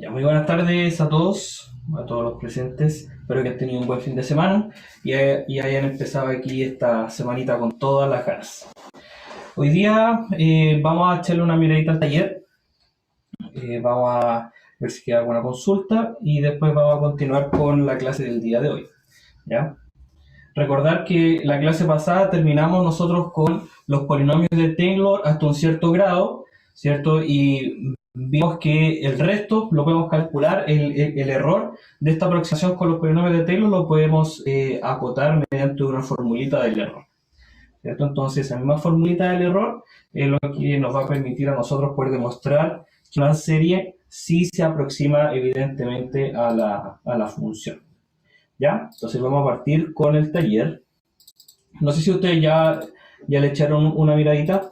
Ya, muy buenas tardes a todos los presentes. Espero que hayan tenido un buen fin de semana y hayan empezado aquí esta semanita con todas las ganas. Hoy día vamos a echarle una miradita al taller, vamos a ver si queda alguna consulta y después vamos a continuar con la clase del día de hoy. ¿Ya? Recordar que la clase pasada terminamos nosotros con los polinomios de Taylor hasta un cierto grado, ¿cierto? Y vimos que el resto lo podemos calcular, el error de esta aproximación con los polinomios de Taylor lo podemos acotar mediante una formulita del error, ¿cierto? Entonces, esa misma formulita del error es lo que nos va a permitir a nosotros poder demostrar que una serie sí se aproxima evidentemente a la función. ¿Ya? Entonces vamos a partir con el taller. No sé si ustedes ya le echaron una miradita.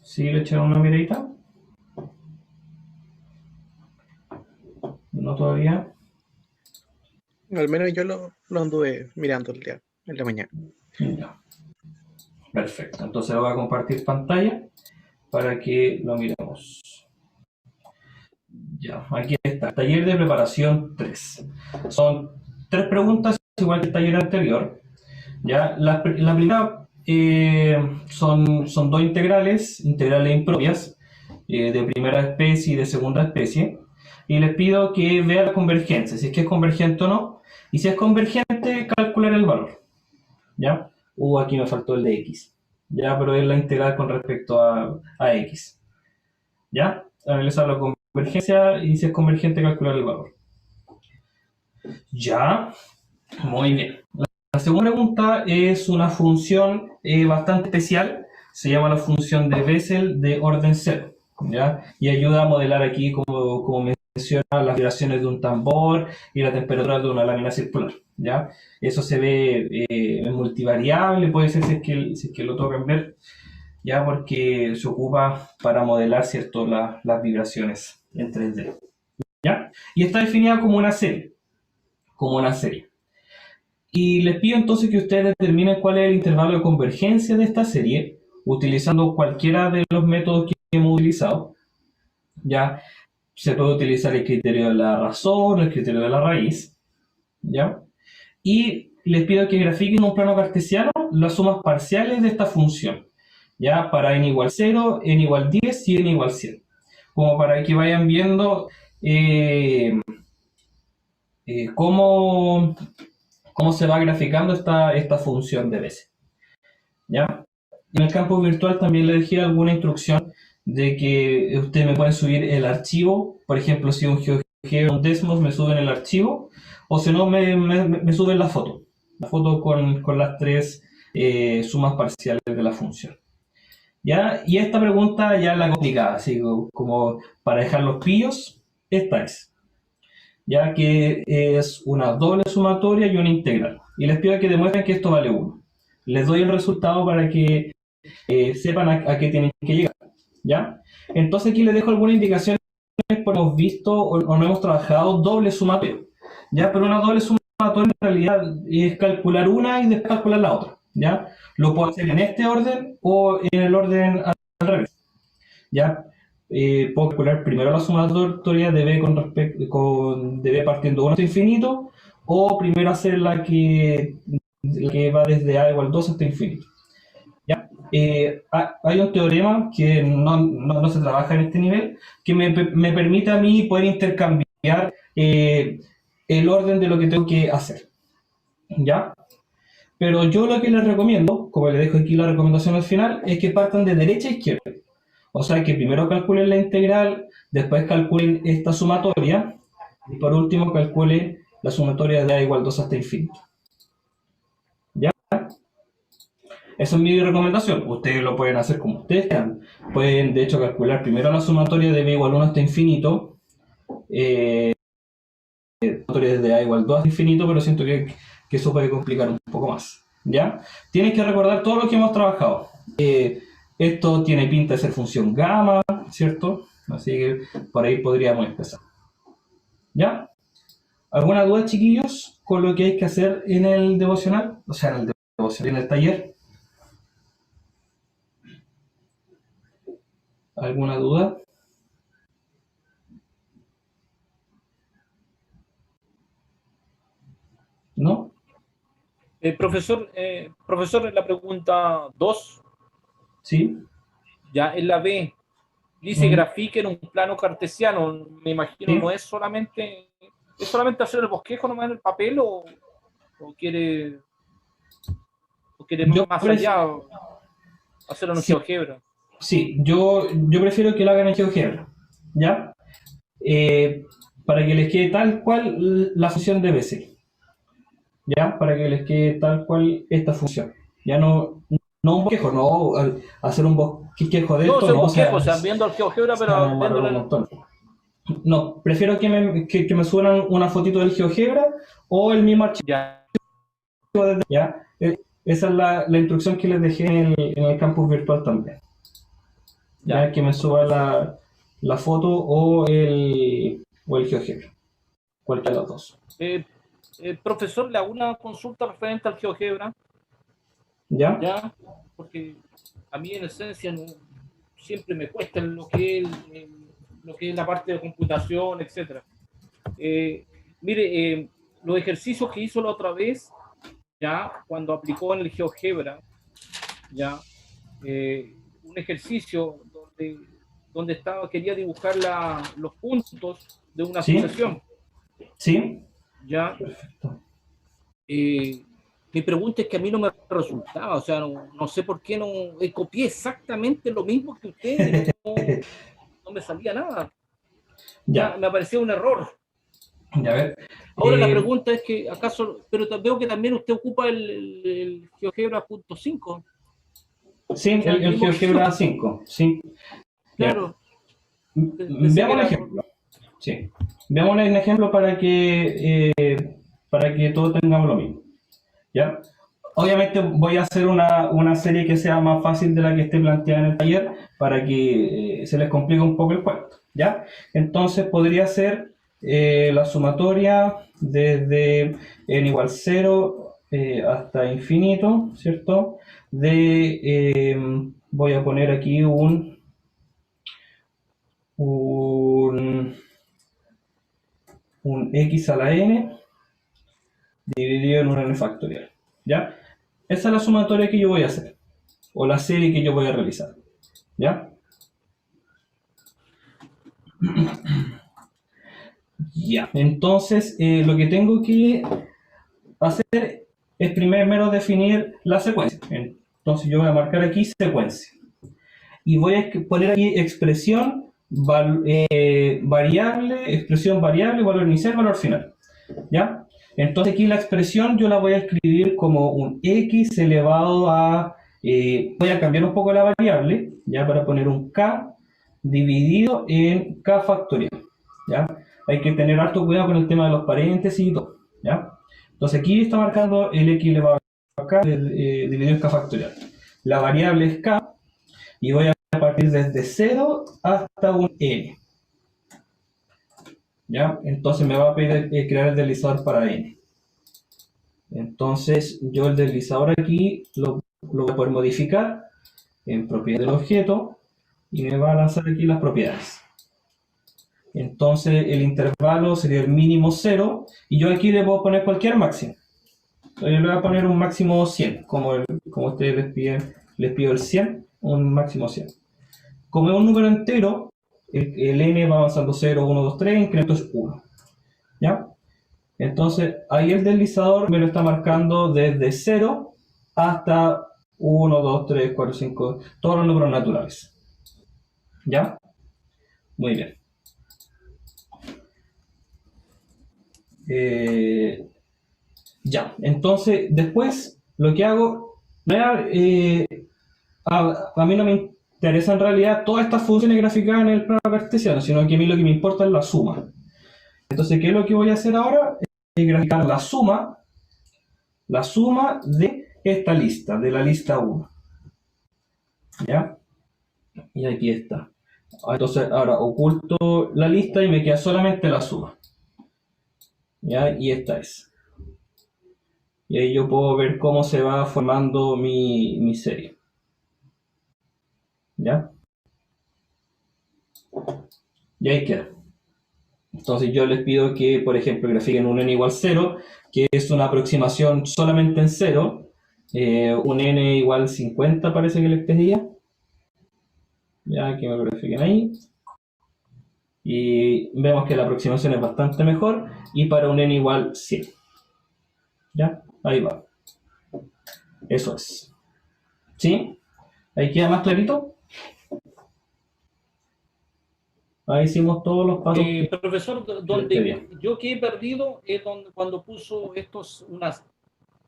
¿Sí le echaron una miradita? ¿No todavía? Al menos yo lo anduve mirando en la mañana. Ya. Perfecto. Entonces voy a compartir pantalla para que lo miremos. Ya, aquí está. Taller de preparación 3. Son 3 preguntas, igual que el taller anterior. Ya, la primera son 2 integrales impropias, de primera especie y de segunda especie. Y les pido que vean la convergencia, si es que es convergente o no. Y si es convergente, calcular el valor. ¿Ya? Aquí me faltó el de x. Ya, pero es la integral con respecto a x. ¿Ya? Analizar la convergencia y si es convergente, calcular el valor. Ya, muy bien. La segunda pregunta es una función bastante especial, se llama la función de Bessel de orden cero, ¿ya? Y ayuda a modelar aquí, como menciona, las vibraciones de un tambor y la temperatura de una lámina circular, ¿ya? Eso se ve en multivariable, puede ser si es que lo tocan ver, ¿ya? Porque se ocupa para modelar, ¿cierto?, las vibraciones en 3D, ¿ya? Y está definida como una serie. Y les pido entonces que ustedes determinen cuál es el intervalo de convergencia de esta serie, utilizando cualquiera de los métodos que hemos utilizado. Ya se puede utilizar el criterio de la razón, el criterio de la raíz. ¿Ya? Y les pido que grafiquen en un plano cartesiano las sumas parciales de esta función. ¿Ya? Para n igual 0, n igual 10 y n igual 100. Como para que vayan viendo cómo se va graficando esta función de veces. ¿Ya? En el campo virtual también le dejé alguna instrucción de que ustedes me pueden subir el archivo, por ejemplo, si un GeoGebra o un Desmos me suben el archivo, o si no, me suben la foto con las 3 sumas parciales de la función. ¿Ya? Y esta pregunta ya la complicada, así como para dejar los pillos, esta es, ya que es una doble sumatoria y una integral. Y les pido que demuestren que esto vale 1. Les doy el resultado para que sepan a qué tienen que llegar. ¿Ya? Entonces aquí les dejo algunas indicaciones por hemos visto o no hemos trabajado doble sumatoria. ¿Ya? Pero una doble sumatoria en realidad es calcular una y después calcular la otra. ¿Ya? Lo puedo hacer en este orden o en el orden al revés. ¿Ya? Puedo calcular primero la sumatoria de b de b partiendo de 1 hasta infinito, o primero hacer la que va desde a igual 2 hasta infinito. ¿Ya? Hay un teorema que no se trabaja en este nivel que me permite a mí poder intercambiar el orden de lo que tengo que hacer. ¿Ya? Pero yo lo que les recomiendo, como les dejo aquí la recomendación al final, es que partan de derecha a izquierda. O sea que primero calculen la integral, después calculen esta sumatoria y por último calculen la sumatoria de a igual 2 hasta infinito. ¿Ya? Esa es mi recomendación. Ustedes lo pueden hacer como ustedes quieran. Pueden, de hecho, calcular primero la sumatoria de b igual 1 hasta infinito. Sumatoria de a igual 2 hasta infinito, pero siento que eso puede complicar un poco más. ¿Ya? Tienen que recordar todo lo que hemos trabajado. Esto tiene pinta de ser función gamma, ¿cierto? Así que por ahí podríamos empezar. ¿Ya? ¿Alguna duda, chiquillos, con lo que hay que hacer en el devocional? O sea, en el taller. ¿Alguna duda? ¿No? Profesor, en la pregunta 2, ¿Sí? ya en la B, dice Mm, grafique en un plano cartesiano. Me imagino no ¿sí? es solamente hacer el bosquejo nomás en el papel o quiere, o quiere Yo, más pref- allá, hacerlo en sí, GeoGebra. sí, yo prefiero que lo hagan en GeoGebra, ¿ya? Para que les quede tal cual la función de Bessel, ¿ya? Para que les quede tal cual esta función. Ya no un bosquejo, no hacer un bosquejo de No, esto, hacer no, bosquejo, o sea, viendo el GeoGebra, se van a pero demorar viéndolo un en... montón. No, prefiero que me suban una fotito del GeoGebra o el mismo archivo Ya, desde ya. Esa es la instrucción que les dejé en el campus virtual también. Ya ya, que me suba profesor. la foto o el GeoGebra, cualquiera de los dos. Eh, Profesor, le hago una consulta referente al GeoGebra, ¿Ya? ya, porque a mí en esencia siempre me cuesta lo que es la parte de computación, etcétera. Eh, Mire, los ejercicios que hizo la otra vez, ya, cuando aplicó en el GeoGebra, ya, un ejercicio donde quería dibujar los puntos de una ¿Sí? sucesión, ¿Sí? ya. Perfecto. Eh, Mi pregunta es que a mí no me resultaba, o sea, no sé por qué no copié exactamente lo mismo que usted y no me salía nada, ya Ya, me aparecía un error. ya a ver. Ahora la pregunta es que acaso, pero veo que también usted ocupa el GeoGebra punto 5, Sí, o sea, el el mismo GeoGebra ejercicio, 5. Sí. Ya. claro, pensé que Veamos un era... ejemplo. Sí. Veamos un ejemplo para que todos tengamos lo mismo. ¿Ya? Obviamente voy a hacer una serie que sea más fácil de la que esté planteada en el taller para que se les complique un poco el cuento. ¿Ya? Entonces podría ser la sumatoria desde n igual 0 hasta infinito, ¿cierto? Voy a poner aquí un, un x a la n dividido en un n factorial. ¿Ya? Esa es la sumatoria que yo voy a hacer, o la serie que yo voy a realizar. ¿Ya? Ya. Entonces, lo que tengo que hacer es primero definir la secuencia. Entonces, yo voy a marcar aquí secuencia. Y voy a poner aquí expresión variable, valor inicial, valor final. ¿Ya? Entonces aquí la expresión yo la voy a escribir como un x elevado a, voy a cambiar un poco la variable, ya para poner un k dividido en k factorial, ¿ya? Hay que tener harto cuidado con el tema de los paréntesis y todo, ¿ya? Entonces aquí está marcando el x elevado a k dividido en k factorial. La variable es k y voy a partir desde 0 hasta un n, ¿ya? Entonces me va a pedir crear el deslizador para n. Entonces yo el deslizador aquí lo voy a poder modificar en propiedad del objeto y me va a lanzar aquí las propiedades. Entonces el intervalo sería el mínimo 0 y yo aquí le puedo poner cualquier máximo. Entonces yo le voy a poner un máximo 100, como ustedes les pido el 100, un máximo 100. Como es un número entero, el n va avanzando 0, 1, 2, 3, incremento es 1. ¿Ya? Entonces, ahí el deslizador me lo está marcando desde 0 hasta 1, 2, 3, 4, 5, todos los números naturales. ¿Ya? Muy bien. Eh, ya, entonces después lo que hago, a mí no me interesa en realidad todas estas funciones graficadas en el plano cartesiano, sino que a mí lo que me importa es la suma. Entonces, ¿qué es lo que voy a hacer ahora? Es graficar la suma de esta lista, de la lista 1. ¿Ya? Y aquí está. Entonces ahora oculto la lista y me queda solamente la suma. ¿Ya? Y esta es. Y ahí yo puedo ver cómo se va formando mi serie. ¿Ya? Y ahí queda. Entonces yo les pido que, por ejemplo, grafiquen un n igual 0, que es una aproximación solamente en 0. Un n igual 50 parece que les pedía. Ya que me lo grafiquen ahí. Y vemos que la aproximación es bastante mejor. Y para un n igual 100. ¿Ya? Ahí va. Eso es. ¿Sí? ¿Ahí queda más clarito? Ahí hicimos todos los pasos que Profesor, les donde pedía. yo que he perdido es donde, cuando puso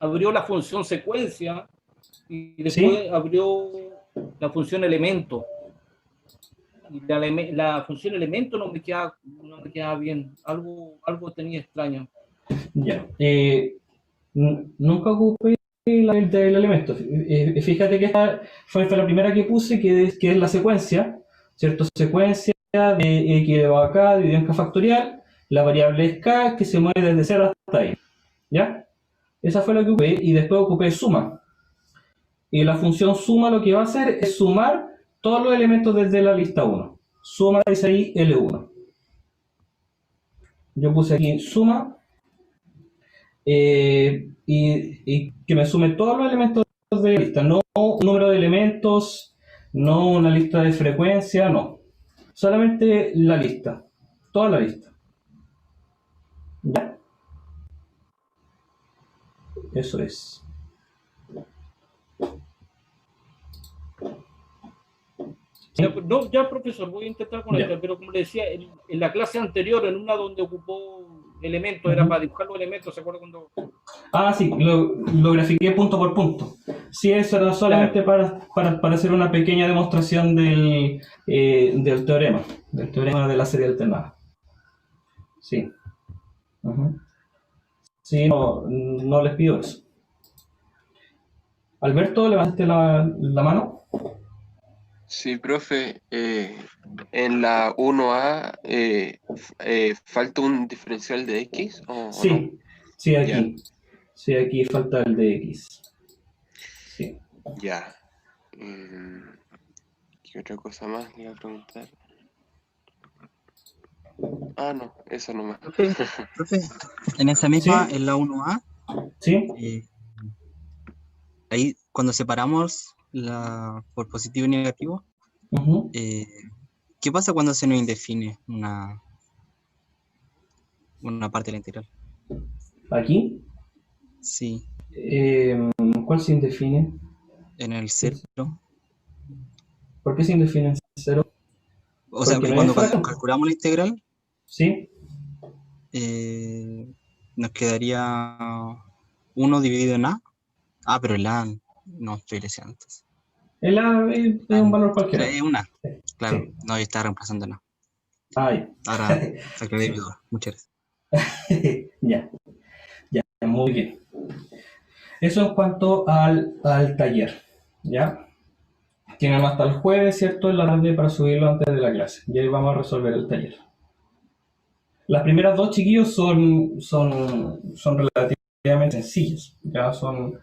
abrió la función secuencia y después ¿Sí? abrió la función elemento. Y la función elemento no me queda bien. Algo tenía extraño. Ya. Nunca ocupé del elemento. Fíjate que esta fue la primera que puse, que es la secuencia, ¿cierto? Secuencia de x elevado a k dividido en k factorial. La variable es k, que se mueve desde 0 hasta ahí. ¿Ya? Esa fue la que ocupé, y después ocupé suma. Y la función suma lo que va a hacer es sumar todos los elementos desde la lista 1. Suma, dice ahí, L1. Yo puse aquí suma, y que me sume todos los elementos de la lista, no un número de elementos, no una lista de frecuencia, no. Solamente la lista, toda la lista. ¿Ya? Eso es. ¿Sí? No, ya, profesor, voy a intentar con Ya. esta, pero como le decía, en la clase anterior, en una donde ocupó elementos, era para dibujar los elementos, ¿se acuerda cuando? Ah, sí, lo grafiqué punto por punto. Sí, eso era solamente para hacer una pequeña demostración del teorema de la serie alternada. Sí. Ujú. Sí, no les pido eso. Alberto, levantaste la mano. Sí, profe, en la 1A falta un diferencial de X o no. Sí, sí, Ya, aquí. Sí, aquí falta el de X. Sí. ya. ¿Qué otra cosa más le iba a preguntar? Ah, no, eso nomás. Profe, en esa misma, ¿Sí? en la 1A, ¿Sí? ahí cuando separamos por positivo y negativo, Ujú. ¿qué pasa cuando se nos indefine una parte de la integral? Aquí. Sí, ¿Cuál se indefine? en el 0. ¿Por qué se indefine en 0? O sea, Porque no cuando es fractal. calculamos la integral, ¿Sí? nos quedaría 1 dividido en A. Ah, pero el A no estoy leyendo antes. El A es un valor cualquiera. Es una. Sí. Claro, Sí. no, yo estaba reemplazando en A. Ah, Ahora aclaré Sí. mi duda. Muchas ya. Ya, muy bien. Eso en cuanto al taller. ¿Ya? Tienen hasta el jueves, ¿cierto? En la tarde para subirlo antes de la clase. Y ahí vamos a resolver el taller. Las primeras dos, chiquillos, son relativamente sencillas. Ya son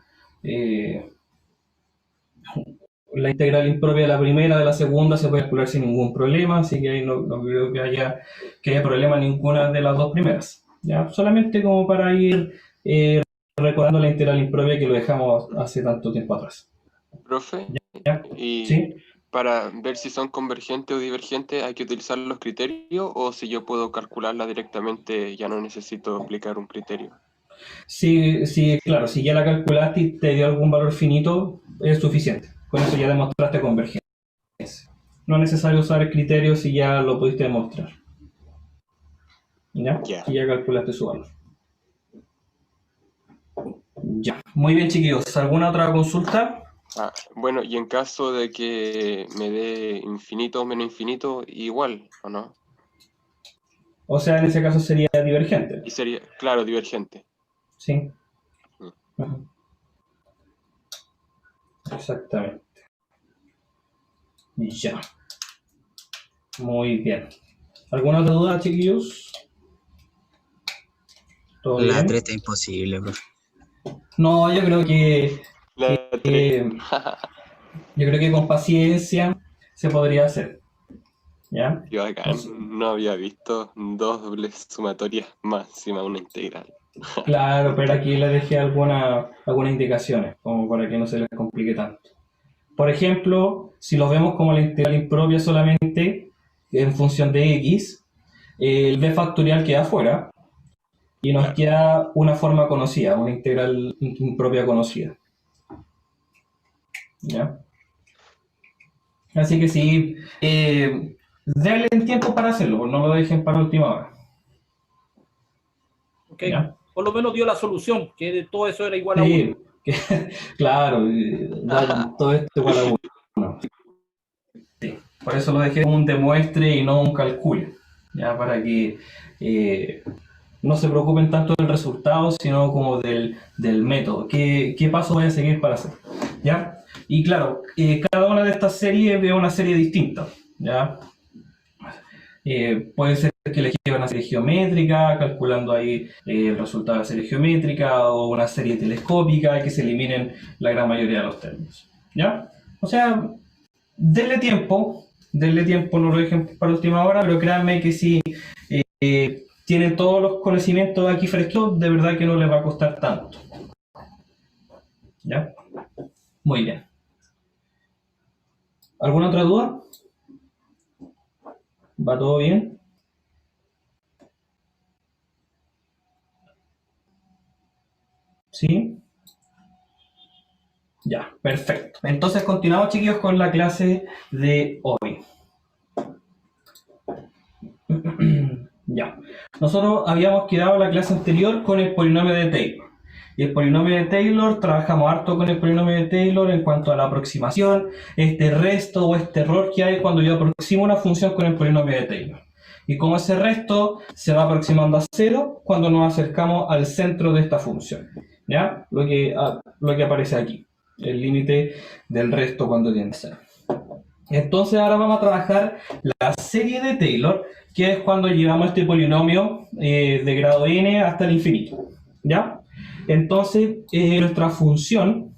la integral impropia de la primera, de la segunda se puede calcular sin ningún problema, así que ahí no creo que haya problema en ninguna de las dos primeras. ¿Ya? Solamente como para ir recordando la integral impropia que lo dejamos hace tanto tiempo atrás. Profe, ¿Ya? y ¿Sí? para ver si son convergentes o divergentes, ¿hay que utilizar los criterios o si yo puedo calcularla directamente ya no necesito aplicar un criterio? Sí, claro, si ya la calculaste y te dio algún valor finito, es suficiente. Con eso ya demostraste convergencia. No es necesario usar el criterio si ya lo pudiste demostrar. ¿Ya? Ya. Si ya calculaste su valor. Ya. Muy bien, chiquillos. ¿Alguna otra consulta? Bueno, y en caso de que me dé infinito o menos infinito, igual, ¿o no? O sea, en ese caso sería divergente. Y sería, claro, divergente. Sí. Ujú. Exactamente. Ya. Muy bien. ¿Alguna otra duda, chiquillos? ¿Todo La bien? 3 está imposible, profe. No, yo creo que La 3. con paciencia se podría hacer. ¿Ya? Yo acá no había visto dos dobles sumatorias más encima de una integral. Claro, pero aquí le dejé algunas indicaciones, como para que no se les complique tanto. Por ejemplo, si lo vemos como la integral impropia solamente en función de x, el b factorial queda afuera y nos Claro. queda una forma conocida, una integral impropia conocida. ¿Ya? Así que sí, denle tiempo para hacerlo, no lo dejen para última hora. ¿Ok? ¿Ya? Por lo menos dio la solución, que de todo eso era igual a Sí, 1. claro, todo esto igual a 1. Por eso lo dejé como un demuestre y no un calculo, ya para que no se preocupen tanto del resultado, sino como del método. ¿Qué paso voy a seguir para hacer? ¿Ya? Y claro, cada una de estas series veo una serie distinta, ¿ya? Puede ser que les lleve una serie geométrica, calculando ahí el resultado de la serie geométrica, o una serie telescópica, que se eliminen la gran mayoría de los términos, ¿ya? O sea, denle tiempo, no lo dejen para última hora, pero créanme que si tienen todos los conocimientos aquí frescos, de verdad que no les va a costar tanto. ¿Ya? Muy bien. ¿Alguna otra duda? ¿Va todo bien? ¿Sí? Ya, perfecto. Entonces continuamos, chiquillos, con la clase de hoy. Ya. Nosotros habíamos quedado en la clase anterior con el polinomio de Taylor. Y el polinomio de Taylor, trabajamos harto con el polinomio de Taylor en cuanto a la aproximación, este resto o este error que hay cuando yo aproximo una función con el polinomio de Taylor. Y como ese resto se va aproximando a 0 cuando nos acercamos al centro de esta función. ¿Ya? Lo que aparece aquí. El límite del resto cuando tiende a 0. Entonces ahora vamos a trabajar la serie de Taylor, que es cuando llevamos este polinomio de grado n hasta el infinito. ¿Ya? Entonces nuestra función,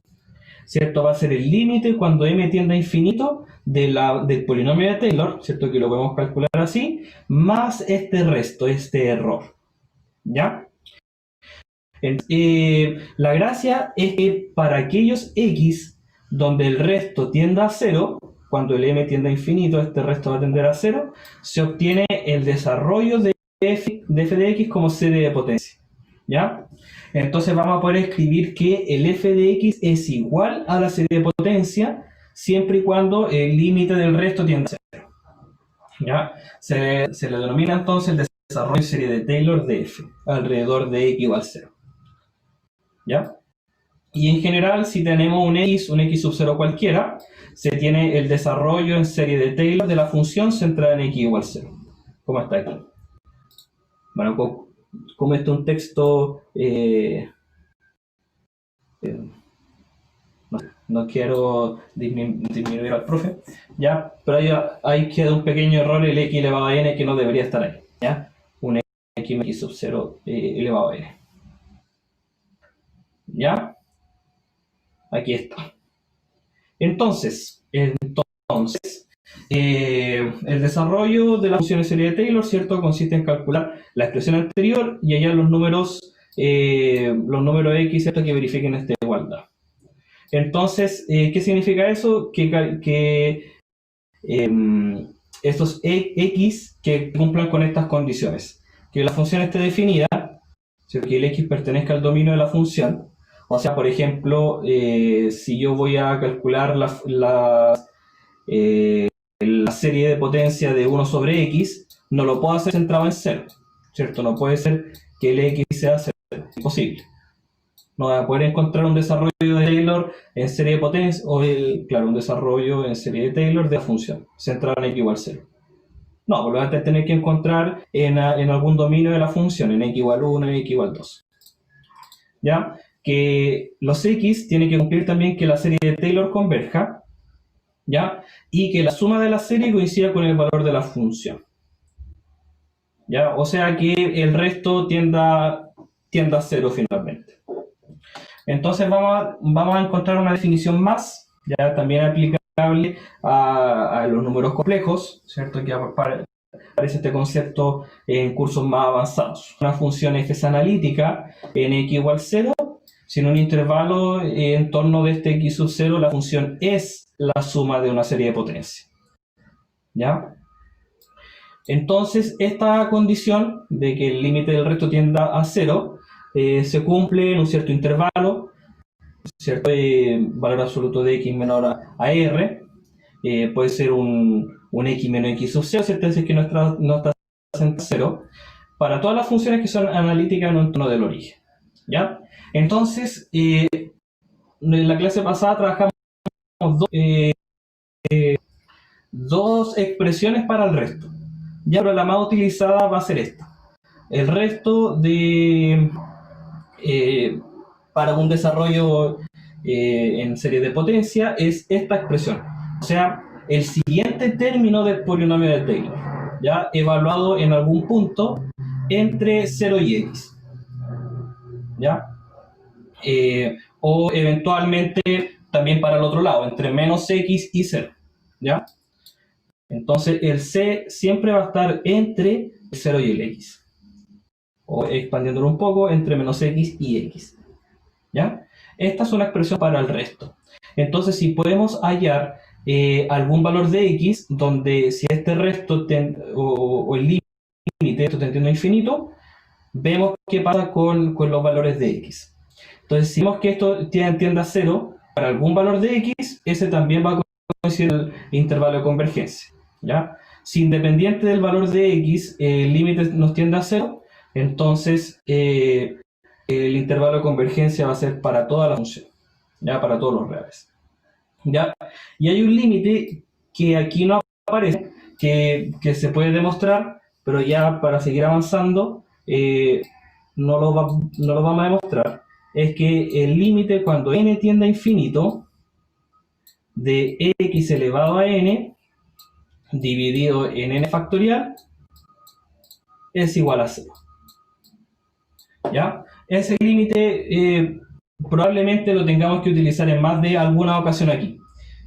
¿cierto? Va a ser el límite cuando m tiende a infinito del polinomio de Taylor, ¿cierto? Que lo podemos calcular así, más este resto, este error. ¿Ya? La gracia es que para aquellos x donde el resto tienda a 0, cuando el m tiende a infinito, este resto va a tender a 0, se obtiene el desarrollo de f de x como serie de potencia. ¿Ya? Entonces vamos a poder escribir que el f de x es igual a la serie de potencia siempre y cuando el límite del resto tienda a 0. ¿Ya? Se le denomina entonces el desarrollo de serie de Taylor de f, alrededor de x igual a 0. ¿Ya? Y en general, si tenemos un x sub 0 cualquiera, se tiene el desarrollo en serie de Taylor de la función centrada en x igual a 0. ¿Cómo está aquí? Bueno, como este es un texto, no quiero disminuir al profe, ¿ya? Pero ahí queda un pequeño error, el x elevado a n, que no debería estar ahí, ¿ya? Un x sub 0 elevado a n. ¿Ya? Aquí está. Entonces, el desarrollo de la función de serie de Taylor, ¿cierto? Consiste en calcular la expresión anterior y hallar los números x, ¿cierto? Que verifiquen esta igualdad. Entonces, ¿qué significa eso? Que estos x que cumplan con estas condiciones. Que la función esté definida, ¿cierto? Que el x pertenezca al dominio de la función. O sea, por ejemplo, si yo voy a calcular la serie de potencia de 1 sobre x, no lo puedo hacer centrado en 0, ¿cierto? No puede ser que el x sea 0, es imposible. No voy a poder encontrar un desarrollo de Taylor en serie de potencia, o un desarrollo en serie de Taylor de la función, centrado en x igual a 0. No, por lo tanto tener que encontrar en algún dominio de la función, en x igual a 1, en x igual a 2. ¿Ya? Que los x tienen que cumplir también que la serie de Taylor converja, ¿ya? Y que la suma de la serie coincida con el valor de la función, ¿ya? O sea que el resto tienda a 0 finalmente. Entonces vamos a encontrar una definición más, ya también aplicada a los números complejos, ¿cierto? Que aparece este concepto en cursos más avanzados. Una función f es analítica en x igual 0, si en un intervalo en torno de este x sub 0 la función es la suma de una serie de potencias. ¿Ya? Entonces, esta condición de que el límite del resto tienda a 0 se cumple en un cierto intervalo, cierto valor absoluto de x menor a r, puede ser un x menos x sub 0, ¿cierto? Es que no está en 0, para todas las funciones que son analíticas en un entorno del origen. ¿Ya? Entonces, en la clase pasada trabajamos dos expresiones para el resto. Ya, pero la más utilizada va a ser esta. El resto para un desarrollo en serie de potencia es esta expresión. O sea, el siguiente término del polinomio de Taylor, ya evaluado en algún punto entre 0 y x. ¿Ya? O eventualmente también para el otro lado, entre menos x y 0. ¿Ya? Entonces el c siempre va a estar entre el 0 y el x. O expandiéndolo un poco, entre menos x y x. ¿Ya? Esta es una expresión para el resto. Entonces, si podemos hallar algún valor de x, donde si este resto o el límite esto tendiendo a infinito, vemos qué pasa con los valores de x. Entonces, si vemos que esto tiende a 0, para algún valor de x, ese también va a coincidir el intervalo de convergencia. ¿Ya? Si independiente del valor de x, el límite nos tiende a 0, entonces el intervalo de convergencia va a ser para toda la función, ¿ya? Para todos los reales. ¿Ya? Y hay un límite que aquí no aparece, que se puede demostrar, pero ya para seguir avanzando no lo vamos a demostrar. Es que el límite cuando n tiende a infinito de x elevado a n dividido en n factorial es igual a 0. ¿Ya? Ese límite probablemente lo tengamos que utilizar en más de alguna ocasión aquí.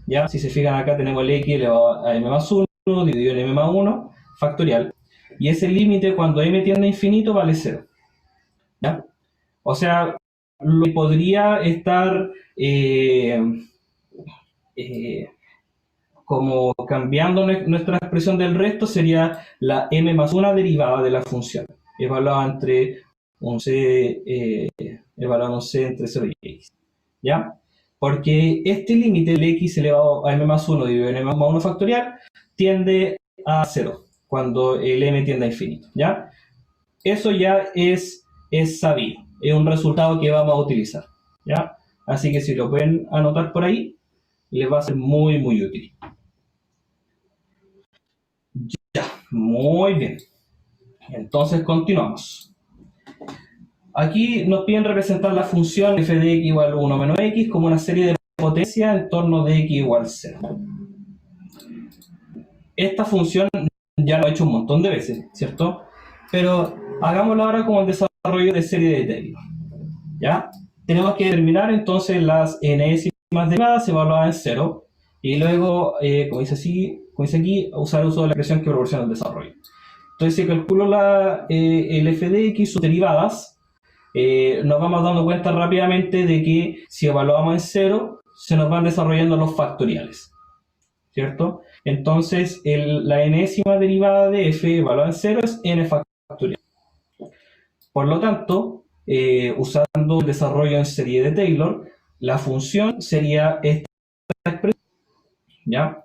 ¿Ya? Si se fijan acá tenemos el x elevado a m más 1 dividido en m más 1 factorial. Y ese límite cuando m tiende a infinito vale 0. ¿Ya? O sea, lo que podría estar como cambiando nuestra expresión del resto sería la m más 1 derivada de la función, evaluada entre un c entre 0 y x. ¿Ya? Porque este límite, el x elevado a m más 1 dividido en m más 1 factorial, tiende a 0 cuando el m tiende a infinito. ¿Ya? Eso ya es sabido, es un resultado que vamos a utilizar. ¿Ya? Así que si lo pueden anotar por ahí, les va a ser muy, muy útil. Ya, muy bien. Entonces continuamos. Aquí nos piden representar la función f de x igual a 1 menos x como una serie de potencias en torno de x igual 0. Esta función ya lo he hecho un montón de veces, ¿cierto? Pero hagámoslo ahora como el desarrollo de serie de Taylor. ¿Ya? Tenemos que determinar entonces las enésimas derivadas evaluadas en 0 y luego, como dice aquí, usar el uso de la expresión que proporciona el desarrollo. Entonces, si calculo el f de x, sus derivadas, nos vamos dando cuenta rápidamente de que si evaluamos en 0, se nos van desarrollando los factoriales, ¿cierto? Entonces, la enésima derivada de f evaluada en 0 es n factorial. Por lo tanto, usando el desarrollo en serie de Taylor, la función sería esta expresión, ¿ya?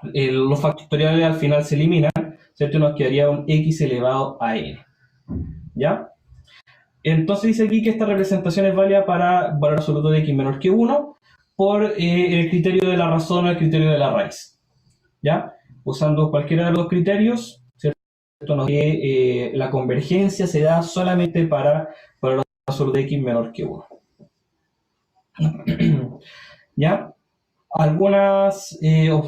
Los factoriales al final se eliminan, ¿cierto? Nos quedaría un x elevado a n. ¿Ya? Entonces dice aquí que esta representación es válida para valor absoluto de x menor que 1 por el criterio de la razón o el criterio de la raíz. ¿Ya? Usando cualquiera de los criterios, ¿cierto? La convergencia se da solamente para valor absoluto de x menor que 1. ¿Ya? Algunas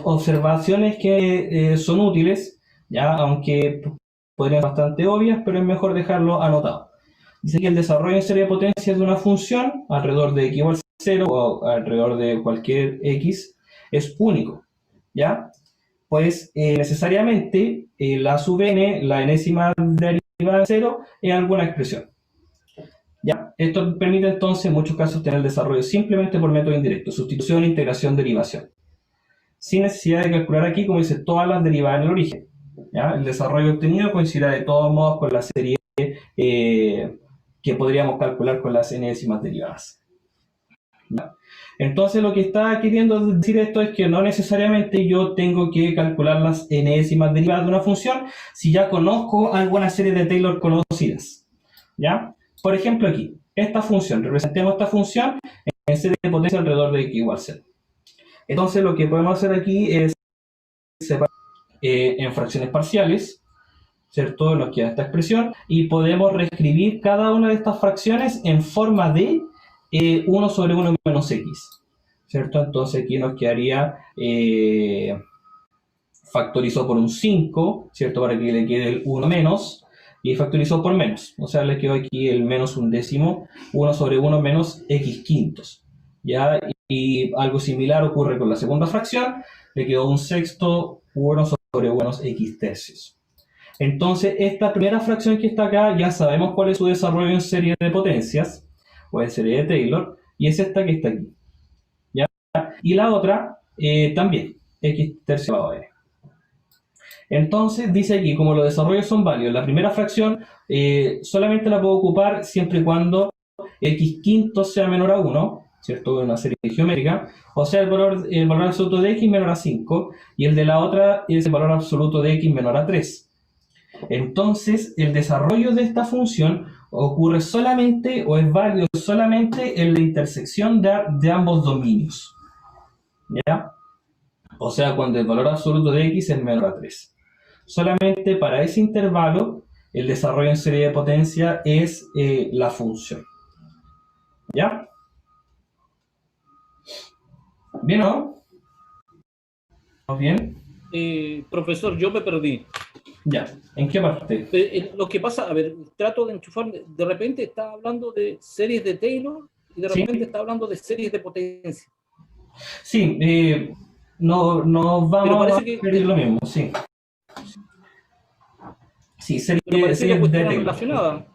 observaciones que son útiles, ¿ya? Aunque podrían ser bastante obvias, pero es mejor dejarlo anotado. Dice que el desarrollo en serie de potencias de una función alrededor de x igual 0 o alrededor de cualquier x es único, ¿ya? Pues necesariamente la sub n, la enésima derivada de 0, es alguna expresión. ¿Ya? Esto permite entonces en muchos casos tener el desarrollo simplemente por método indirecto, sustitución, integración, derivación. Sin necesidad de calcular aquí, como dice, todas las derivadas en el origen. ¿Ya? El desarrollo obtenido coincidirá de todos modos con la serie que podríamos calcular con las enésimas derivadas. ¿Ya? Entonces lo que está queriendo decir esto es que no necesariamente yo tengo que calcular las enésimas derivadas de una función si ya conozco alguna serie de Taylor conocidas. ¿Ya? Por ejemplo aquí, esta función, representemos esta función en serie de potencia alrededor de x igual 0. Entonces lo que podemos hacer aquí es separar en fracciones parciales, ¿cierto? Nos queda esta expresión y podemos reescribir cada una de estas fracciones en forma de 1 sobre 1 menos x, ¿cierto? Entonces aquí nos quedaría factorizó por un 5, ¿cierto? Para que le quede el 1 menos, y factorizó por menos, o sea, le quedó aquí el menos un décimo, 1 sobre 1 menos x quintos, ¿ya? Y algo similar ocurre con la segunda fracción, le quedó un sexto, 1 sobre 1 menos x tercios. Entonces, esta primera fracción que está acá, ya sabemos cuál es su desarrollo en serie de potencias, o en serie de Taylor, y es esta que está aquí, ¿ya? Y la otra, también, x tercio elevado a n. Entonces, dice aquí, como los desarrollos son válidos, la primera fracción solamente la puedo ocupar siempre y cuando x quinto sea menor a 1, ¿cierto? En una serie geométrica, o sea, el valor absoluto de x menor a 5, y el de la otra es el valor absoluto de x menor a 3. Entonces, el desarrollo de esta función ocurre solamente, o es válido solamente, en la intersección de ambos dominios, ¿ya? O sea, cuando el valor absoluto de x es menor a 3. Solamente para ese intervalo, el desarrollo en serie de potencia es la función. ¿Ya? ¿Bien o no? ¿Estamos bien? Profesor, yo me perdí. Ya. ¿En qué parte? Lo que pasa, a ver, trato de enchufarme. De repente está hablando de series de Taylor y de repente está hablando de series de potencia. Sí, no vamos a ver lo mismo, sí. Sí, series de Taylor. Relacionada.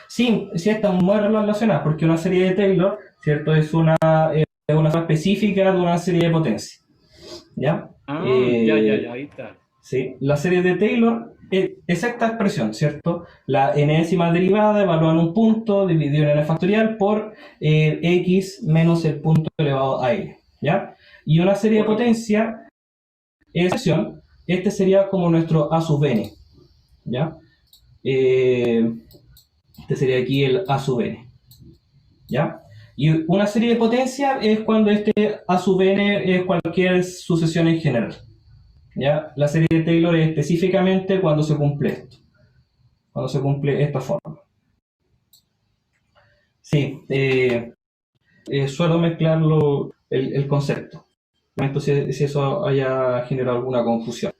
Sí, están muy relacionadas, porque una serie de Taylor, ¿cierto? Es una forma específica de una serie de potencia. ¿Ya? Ya, ahí está. Sí, la serie de Taylor es esta expresión, ¿cierto? La enésima derivada evaluada en un punto dividido en n factorial por x menos el punto elevado a n, ¿ya? Y una serie de potencia es expresión, este sería como nuestro a sub n, ¿ya? Este sería aquí el a sub n, ¿ya? Y una serie de potencia es cuando este a sub n es cualquier sucesión en general, ¿ya? La serie de Taylor es específicamente cuando se cumple esto, cuando se cumple esta forma. Sí, suelo mezclar el concepto, entonces si eso haya generado alguna confusión,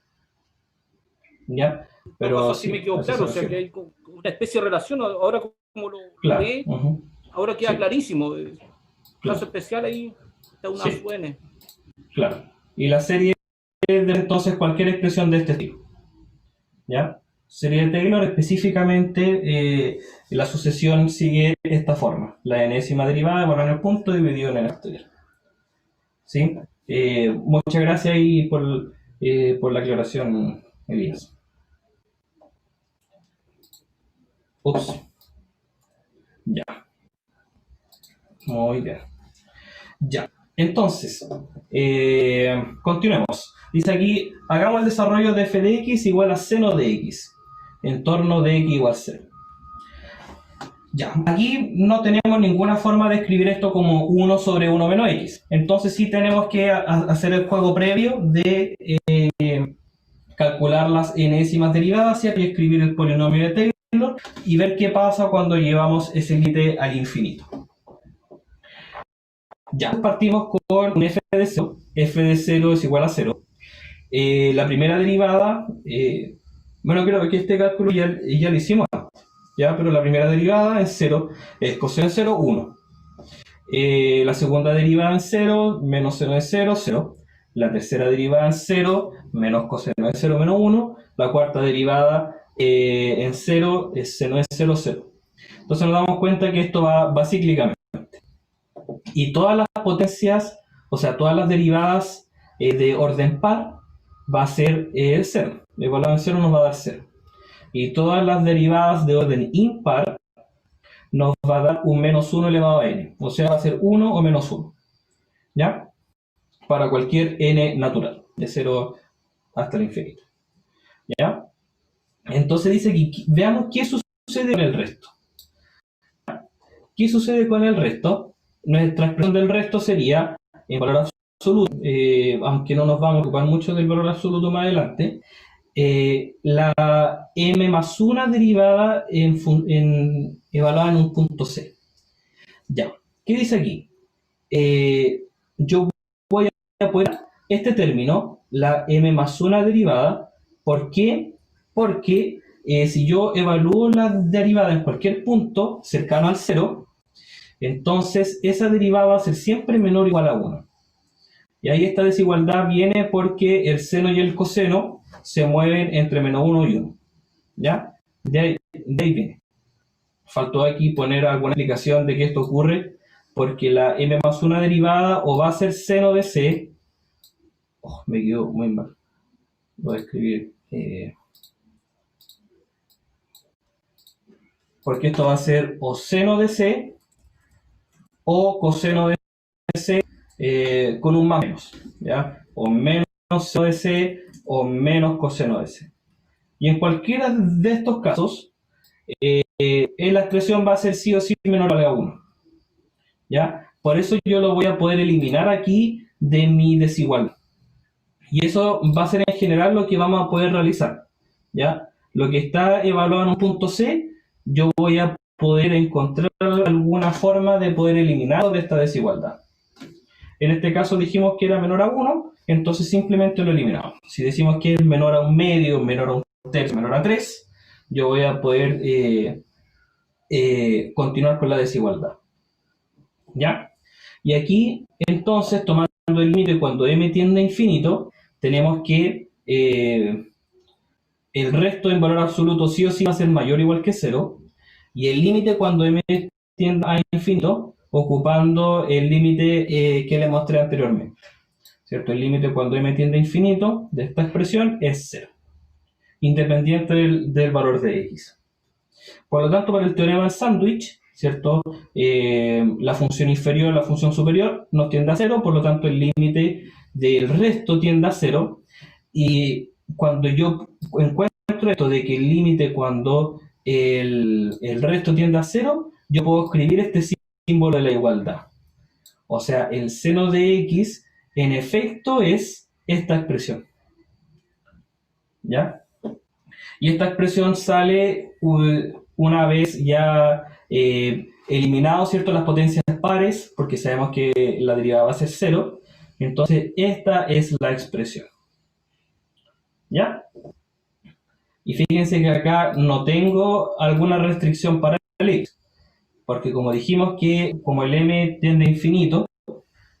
¿ya? Pero así me quedó claro, o sea que hay una especie de relación, ahora como lo ve, ahora queda clarísimo. Caso especial ahí está una suene. Claro, y la serie de entonces cualquier expresión de este tipo, ¿ya? Serie de Taylor específicamente la sucesión sigue esta forma, la enésima derivada por el punto dividido en el factorial. ¿Sí? Muchas gracias ahí por la aclaración, Elías. Ups. Ya. Muy bien. Ya. Entonces, continuemos. Dice aquí, hagamos el desarrollo de f de x igual a seno de x, en torno de x igual 0. Ya, aquí no tenemos ninguna forma de escribir esto como 1 sobre 1 menos x. Entonces sí tenemos que hacer el juego previo de calcular las enésimas derivadas y escribir el polinomio de Taylor y ver qué pasa cuando llevamos ese límite al infinito. Ya partimos con un f de 0. F de 0 es igual a 0. La primera derivada, bueno, creo que este cálculo ya lo hicimos antes, ¿ya? Pero la primera derivada es 0, es coseno de 0, 1. La segunda derivada en 0, menos seno de 0, 0. La tercera derivada en 0, menos coseno de 0, menos 1. La cuarta derivada en 0 es seno de 0, 0. Entonces nos damos cuenta que esto va cíclicamente. Y todas las potencias, o sea, todas las derivadas de orden par va a ser 0. Evaluado en 0 nos va a dar 0. Y todas las derivadas de orden impar nos va a dar un menos 1 elevado a n. O sea, va a ser 1 o menos 1. ¿Ya? Para cualquier n natural, de 0 hasta el infinito. ¿Ya? Entonces dice que veamos qué sucede con el resto. ¿Qué sucede con el resto? Nuestra expresión del resto sería en valor absoluto, aunque no nos vamos a ocupar mucho del valor absoluto más adelante, la m más 1 derivada evaluada en un punto C. Ya, ¿qué dice aquí? Yo voy a poner este término, la m más 1 derivada. ¿Por qué? Porque si yo evalúo la derivada en cualquier punto cercano al 0, entonces esa derivada va a ser siempre menor o igual a 1. Y ahí esta desigualdad viene porque el seno y el coseno se mueven entre menos 1 y 1. ¿Ya? De ahí viene. Faltó aquí poner alguna explicación de que esto ocurre, porque la m más 1 derivada o va a ser seno de c. Me quedó muy mal. Voy a escribir. Porque esto va a ser o seno de c o coseno de c con un más menos. ¿Ya? O menos seno de c o menos coseno de c. Y en cualquiera de estos casos, la expresión va a ser sí o sí menor o igual a 1. ¿Ya? Por eso yo lo voy a poder eliminar aquí de mi desigualdad. Y eso va a ser en general lo que vamos a poder realizar. ¿Ya? Lo que está evaluado en un punto C, yo voy a poder encontrar alguna forma de poder eliminarlo de esta desigualdad. En este caso dijimos que era menor a 1, entonces simplemente lo eliminamos. Si decimos que es menor a un medio, menor a un tercio, menor a 3, yo voy a poder continuar con la desigualdad. ¿Ya? Y aquí, entonces, tomando el límite cuando m tiende a infinito, tenemos que el resto en valor absoluto sí o sí va a ser mayor o igual que 0, y el límite cuando m tiende a infinito, ocupando el límite que le mostré anteriormente. ¿Cierto? El límite cuando m tiende a infinito de esta expresión es 0, independiente del valor de x. Por lo tanto, para el teorema del sándwich, ¿cierto? La función inferior a la función superior nos tiende a 0, por lo tanto el límite del resto tiende a 0, y cuando yo encuentro esto de que el límite cuando el resto tiende a 0, yo puedo escribir este símbolo de la igualdad. O sea, el seno de x en efecto es esta expresión. ¿Ya? Y esta expresión sale una vez ya eliminado, ¿cierto?, las potencias pares, porque sabemos que la derivada va a ser 0. Entonces, esta es la expresión. ¿Ya? Y fíjense que acá no tengo alguna restricción para el x, porque como dijimos que como el m tiende a infinito,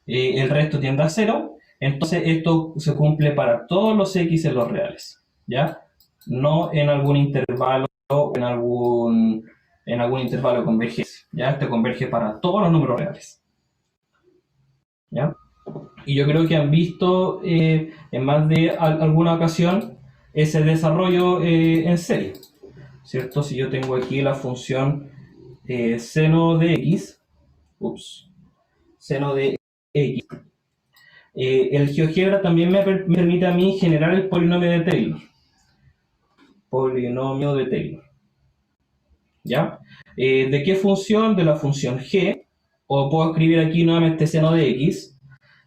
el resto tiende a 0, entonces esto se cumple para todos los x en los reales. ¿Ya? No en algún intervalo, en algún intervalo de convergencia. ¿Ya? Este converge para todos los números reales. ¿Ya? Y yo creo que han visto en más de alguna ocasión ese desarrollo en serie. ¿Cierto? Si yo tengo aquí la función seno de x, seno de x, el GeoGebra también me permite a mí generar el polinomio de Taylor. Polinomio de Taylor. ¿Ya? ¿De qué función? De la función g, o puedo escribir aquí nuevamente seno de x,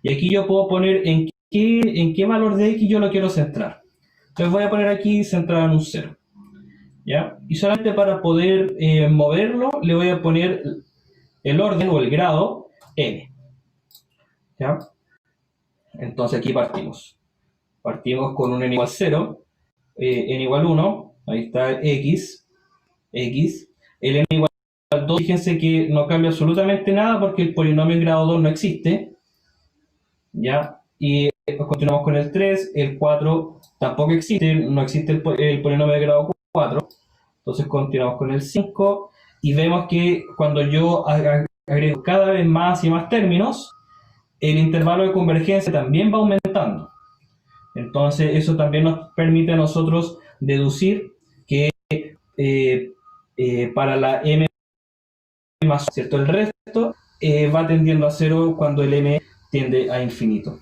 y aquí yo puedo poner en qué valor de x yo lo quiero centrar. Entonces voy a poner aquí centrado en un 0. ¿Ya? Y solamente para poder moverlo, le voy a poner el orden o el grado n. ¿Ya? Entonces aquí partimos. Partimos con un n igual 0, n igual 1, ahí está x, el n igual al 2, fíjense que no cambia absolutamente nada porque el polinomio en grado 2 no existe, ¿ya? Y continuamos con el 3, el 4 tampoco existe, no existe el polinomio de grado 4, entonces continuamos con el 5, y vemos que cuando yo agrego cada vez más y más términos, el intervalo de convergencia también va aumentando. Entonces eso también nos permite a nosotros deducir que para la m más, ¿cierto? El resto va tendiendo a 0 cuando el m tiende a infinito.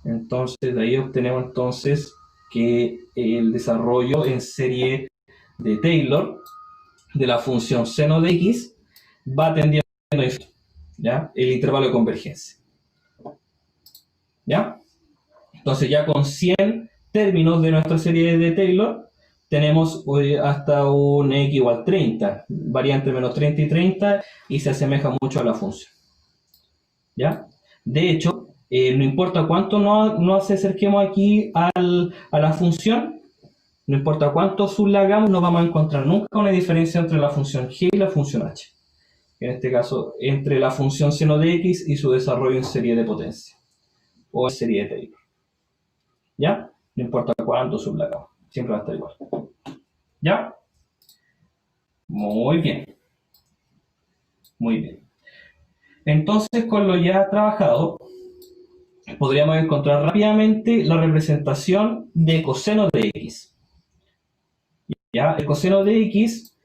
Entonces de ahí obtenemos entonces que el desarrollo en serie de Taylor de la función seno de x va tendiendo a infinito, ¿ya? El intervalo de convergencia, ¿ya? Entonces ya con 100 términos de nuestra serie de Taylor tenemos hasta un x igual 30, varía entre menos 30 y 30 y se asemeja mucho a la función, ¿ya? De hecho, no importa cuánto nos acerquemos aquí a la función, no importa cuánto sub la hagamos, no vamos a encontrar nunca una diferencia entre la función g y la función h. En este caso, entre la función seno de x y su desarrollo en serie de potencia, o en serie de Taylor. ¿Ya? No importa cuánto sub la hagamos, siempre va a estar igual. ¿Ya? Muy bien. Muy bien. Entonces, con lo ya trabajado, podríamos encontrar rápidamente la representación de coseno de x. ¿Ya? El coseno de x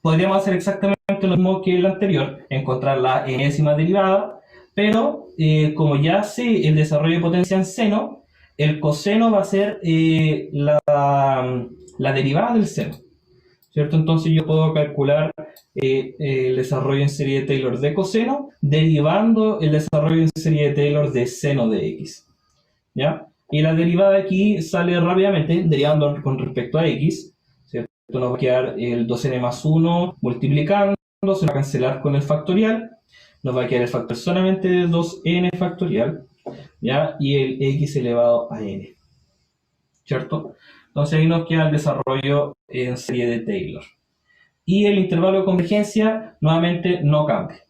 podríamos hacer exactamente lo mismo que el anterior, encontrar la enésima derivada, pero como ya sé el desarrollo de potencia en seno, el coseno va a ser la derivada del seno, ¿cierto? Entonces yo puedo calcular el desarrollo en serie de Taylor de coseno derivando el desarrollo en serie de Taylor de seno de x, ¿ya? Y la derivada aquí sale rápidamente, derivando con respecto a x, ¿cierto? Nos va a quedar el 2n más 1 multiplicando, se va a cancelar con el factorial, nos va a quedar el factor solamente de 2n factorial, ¿ya? Y el x elevado a n, ¿cierto? Entonces ahí nos queda el desarrollo en serie de Taylor. Y el intervalo de convergencia nuevamente no cambia.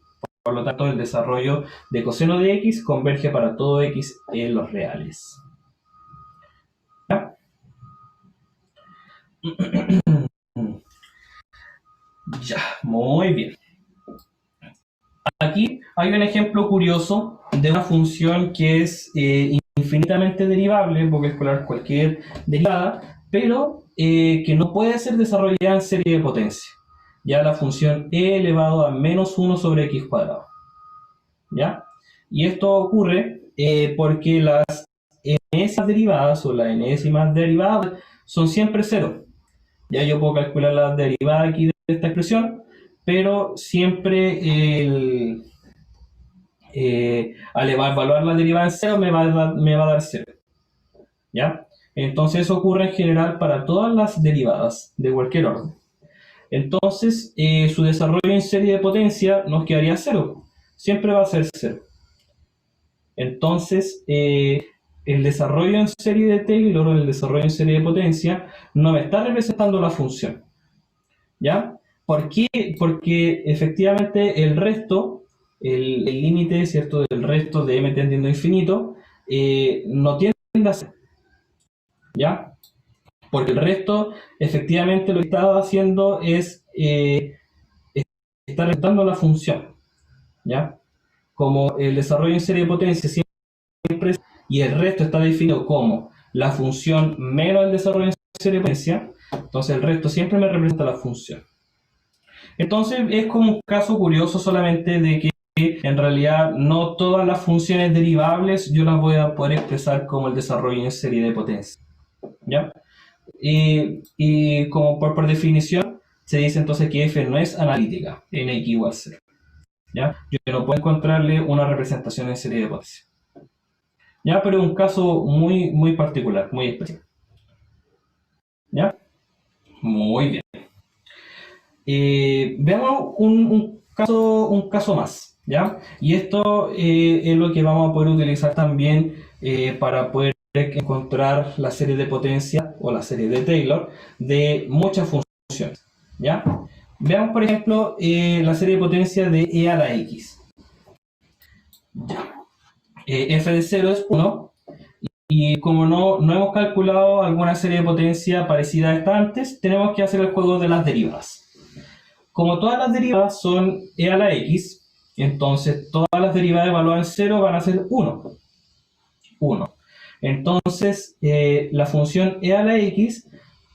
Por lo tanto, el desarrollo de coseno de x converge para todo x en los reales. ¿Ya? Ya, muy bien. Aquí hay un ejemplo curioso de una función que es infinitamente derivable, puedo calcular cualquier derivada, pero que no puede ser desarrollada en serie de potencia. Ya la función e elevado a menos 1 sobre x cuadrado. ¿Ya? Y esto ocurre porque las enésimas derivadas o las enésimas derivadas son siempre 0. Ya yo puedo calcular la derivada aquí de esta expresión, pero siempre al evaluar la derivada en 0 me va a dar 0. ¿Ya? Entonces eso ocurre en general para todas las derivadas de cualquier orden. Entonces su desarrollo en serie de potencia nos quedaría 0. Siempre va a ser 0. Entonces el desarrollo en serie de Taylor o el desarrollo en serie de potencia no me está representando la función. ¿Ya? ¿Por qué? Porque efectivamente el resto, el límite, ¿cierto?, del resto de m tendiendo a infinito, no tiende a ser. ¿Ya? Porque el resto, efectivamente, lo que está haciendo es está representando la función. ¿Ya? Como el desarrollo en serie de potencia siempre es, y el resto está definido como la función menos el desarrollo en serie de potencia, entonces el resto siempre me representa la función. Entonces es como un caso curioso solamente de que en realidad no todas las funciones derivables yo las voy a poder expresar como el desarrollo en serie de potencia. ¿Ya? Y como por definición se dice entonces que f no es analítica en x igual 0. ¿Ya? Yo no puedo encontrarle una representación en serie de potencia. ¿Ya? Pero es un caso muy, muy particular, muy especial. ¿Ya? Muy bien. Veamos un caso más, ¿ya? Y esto es lo que vamos a poder utilizar también para poder encontrar la serie de potencia o la serie de Taylor de muchas funciones, ¿ya? Veamos, por ejemplo, la serie de potencia de e a la x. Ya. F de 0 es 1. Y como no hemos calculado alguna serie de potencia parecida a esta antes, tenemos que hacer el juego de las derivadas. Como todas las derivadas son e a la x, entonces todas las derivadas evaluadas en 0 van a ser 1. 1. Entonces, la función e a la x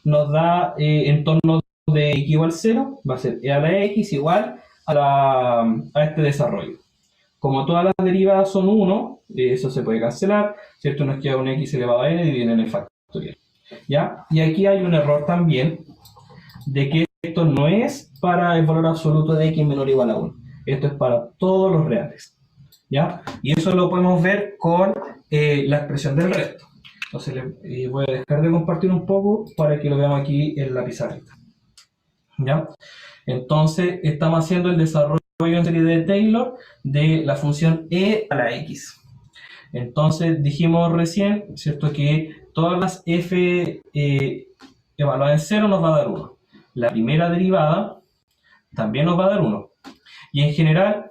nos da en torno de x igual 0, va a ser e a la x igual a este desarrollo. Como todas las derivadas son 1, eso se puede cancelar, ¿cierto? Nos queda un x elevado a n dividido en el factorial. ¿Ya? Y aquí hay un error también, de que esto no es para el valor absoluto de x menor o igual a 1. Esto es para todos los reales. ¿Ya? Y eso lo podemos ver con la expresión del resto. Entonces voy a dejar de compartir un poco para que lo veamos aquí en la pizarrita. ¿Ya? Entonces estamos haciendo el desarrollo en serie de Taylor de la función e a la x. Entonces dijimos recién, ¿cierto?, que todas las f evaluadas en 0 nos va a dar 1. La primera derivada también nos va a dar 1. Y en general,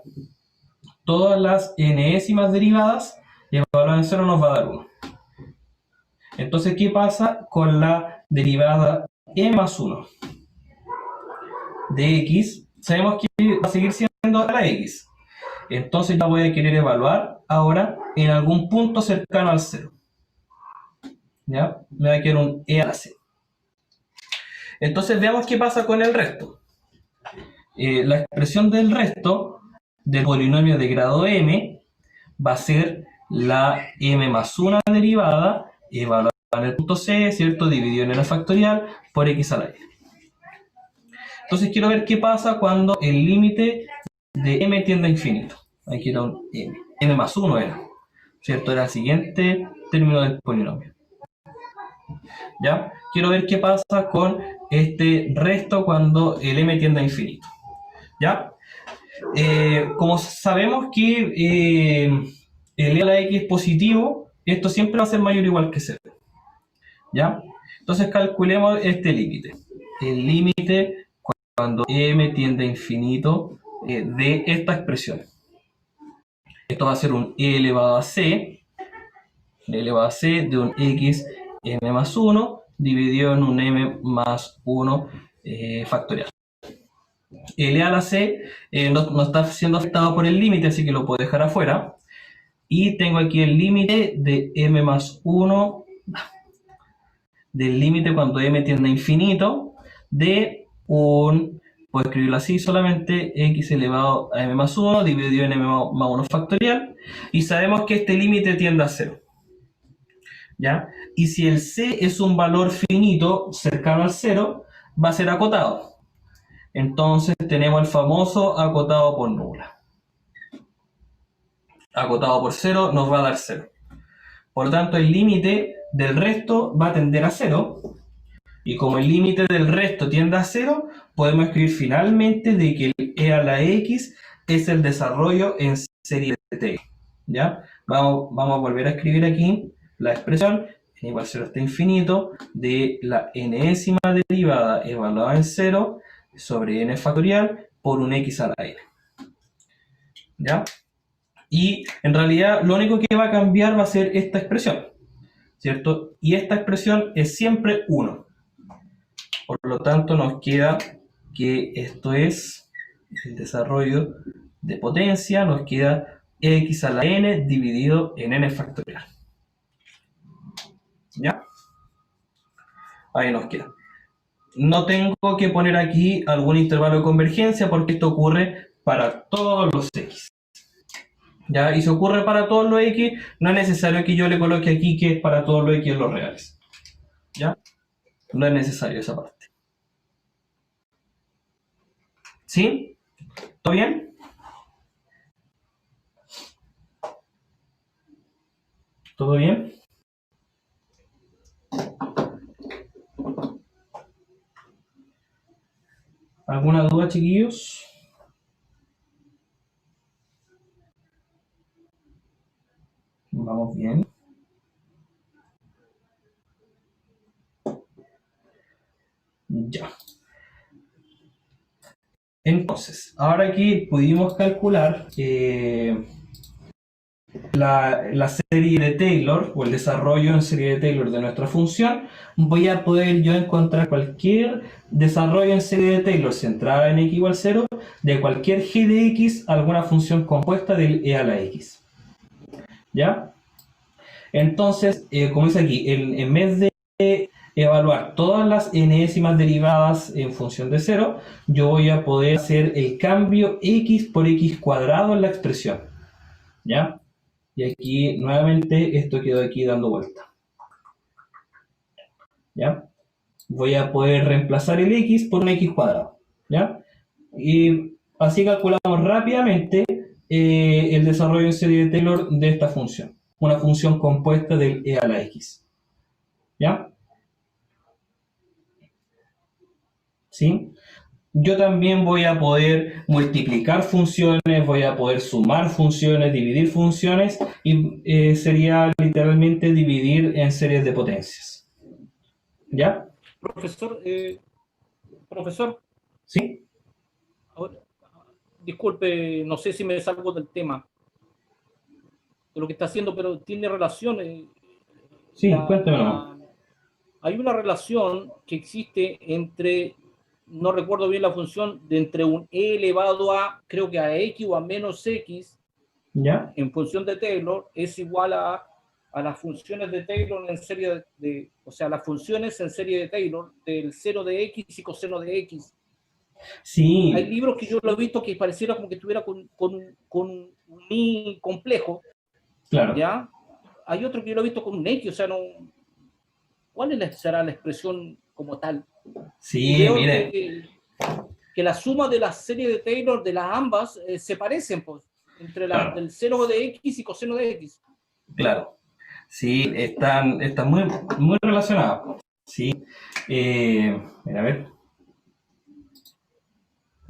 todas las enésimas derivadas evaluadas en 0 nos va a dar 1. Entonces, ¿qué pasa con la derivada e más 1 de x? Sabemos que va a seguir siendo a la x. Entonces ya voy a querer evaluar ahora en algún punto cercano al 0. ¿Ya? Me va a quedar un e a la c. Entonces veamos qué pasa con el resto. La expresión del resto del polinomio de grado m va a ser la m más 1 derivada evaluada en el punto c, ¿cierto?, dividido en el factorial por x a la n. Entonces quiero ver qué pasa cuando el límite de m tiende a infinito. Aquí era un m más 1 era, ¿cierto? Era el siguiente término del polinomio. ¿Ya? Quiero ver qué pasa con este resto cuando el m tiende a infinito. ¿Ya? Como sabemos que el e a la x es positivo, esto siempre va a ser mayor o igual que 0. ¿Ya? Entonces calculemos este límite. El límite cuando m tiende a infinito de esta expresión. Esto va a ser un e elevado a c de un x m más 1 dividido en un m más 1 factorial. El e a la c no está siendo afectado por el límite, así que lo puedo dejar afuera. Y tengo aquí el límite de m más 1, del límite cuando m tiende a infinito, de puedo escribirlo así solamente, x elevado a m más 1 dividido en m más 1 factorial. Y sabemos que este límite tiende a 0. ¿Ya? Y si el c es un valor finito cercano al 0, va a ser acotado. Entonces tenemos el famoso acotado por nula. Acotado por 0 nos va a dar 0. Por lo tanto, el límite del resto va a tender a 0. Y como el límite del resto tiende a 0, podemos escribir finalmente de que el e a la x es el desarrollo en serie de T. ¿Ya? Vamos a volver a escribir aquí la expresión n igual a 0 hasta infinito de la enésima derivada evaluada en 0 sobre n factorial por un x a la n. ¿Ya? Y en realidad lo único que va a cambiar va a ser esta expresión, ¿cierto? Y esta expresión es siempre 1. Por lo tanto nos queda que esto es el desarrollo de potencia, nos queda x a la n dividido en n factorial. ¿Ya? Ahí nos queda. No tengo que poner aquí algún intervalo de convergencia porque esto ocurre para todos los x. ¿Ya? Y si ocurre para todos los x, no es necesario que yo le coloque aquí que es para todos los x en los reales. ¿Ya? No es necesario esa parte. ¿Sí? ¿Todo bien? ¿Todo bien? ¿Alguna duda, chiquillos? Vamos bien. Ya. Entonces, ahora aquí pudimos calcular la serie de Taylor o el desarrollo en serie de Taylor de nuestra función. Voy a poder yo encontrar cualquier desarrollo en serie de Taylor centrada en x igual 0 de cualquier g de x, alguna función compuesta del e a la x. ¿Ya? Entonces, como dice aquí, en vez de evaluar todas las enésimas derivadas en función de 0, yo voy a poder hacer el cambio x por x cuadrado en la expresión. ¿Ya? Y aquí, nuevamente, esto quedó aquí dando vuelta. ¿Ya? Voy a poder reemplazar el x por un x cuadrado. ¿Ya? Y así calculamos rápidamente el desarrollo en serie de Taylor de esta función. Una función compuesta del e a la x. ¿Ya? ¿Sí? Yo también voy a poder multiplicar funciones, voy a poder sumar funciones, dividir funciones, y sería literalmente dividir en series de potencias. ¿Ya? Profesor, ¿Sí? ahora, disculpe, no sé si me salgo del tema de lo que está haciendo, pero tiene relación. Sí, cuéntame nomás. Hay una relación que existe entre, no recuerdo bien la función, de entre un e elevado a, creo que a x o a menos x, ¿Ya? en función de Taylor, es igual a las funciones de Taylor en serie o sea, las funciones en serie de Taylor del 0 de x y coseno de x. Sí. Hay libros que yo lo he visto que pareciera como que estuviera con un i complejo. Claro. ¿Ya? Hay otro que yo lo he visto con un x, o sea, no. ¿Cuál será la expresión como tal? Sí, y veo mire. que la suma de la serie de Taylor de las ambas se parecen, pues, entre Claro. del seno de x y coseno de x. Claro. Sí, están muy relacionadas. Sí. Mira, a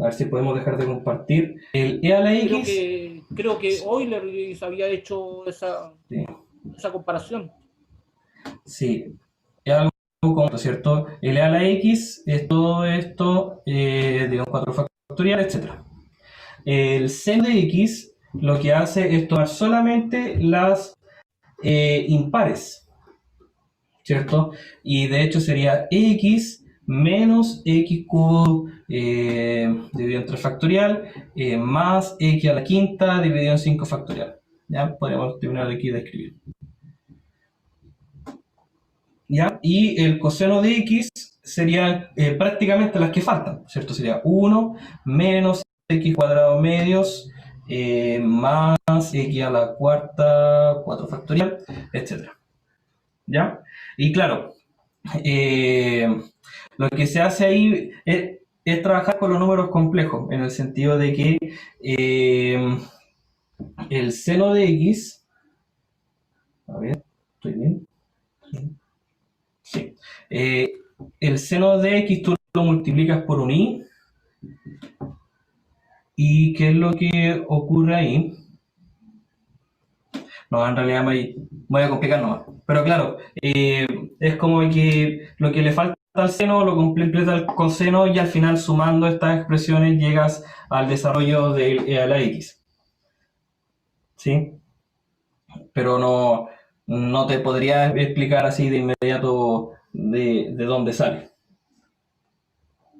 ver si podemos dejar de compartir. El e a la x. Creo que Euler había hecho esa comparación. Sí, es algo como, ¿cierto? El e a la x es todo esto, digamos, 4 factorial, etc. El seno de x lo que hace es tomar solamente las impares, ¿cierto? Y de hecho sería x menos x cubo dividido en 3 factorial más x a la quinta dividido en 5 factorial. Ya podemos terminar aquí de escribir. ¿Ya? Y el coseno de x serían prácticamente las que faltan, ¿cierto? Sería 1 menos x cuadrado medios más x a la cuarta, 4 factorial, etc. ¿Ya? Y claro, lo que se hace ahí es trabajar con los números complejos, en el sentido de que el seno de x, a ver, ¿estoy bien? Sí. El seno de x tú lo multiplicas por un i. ¿Y qué es lo que ocurre ahí? No, en realidad me voy a complicar nomás. Pero claro, es como que lo que le falta al seno lo completa el coseno y al final sumando estas expresiones llegas al desarrollo del e a la x. ¿Sí? Pero no te podría explicar así de inmediato de dónde sale.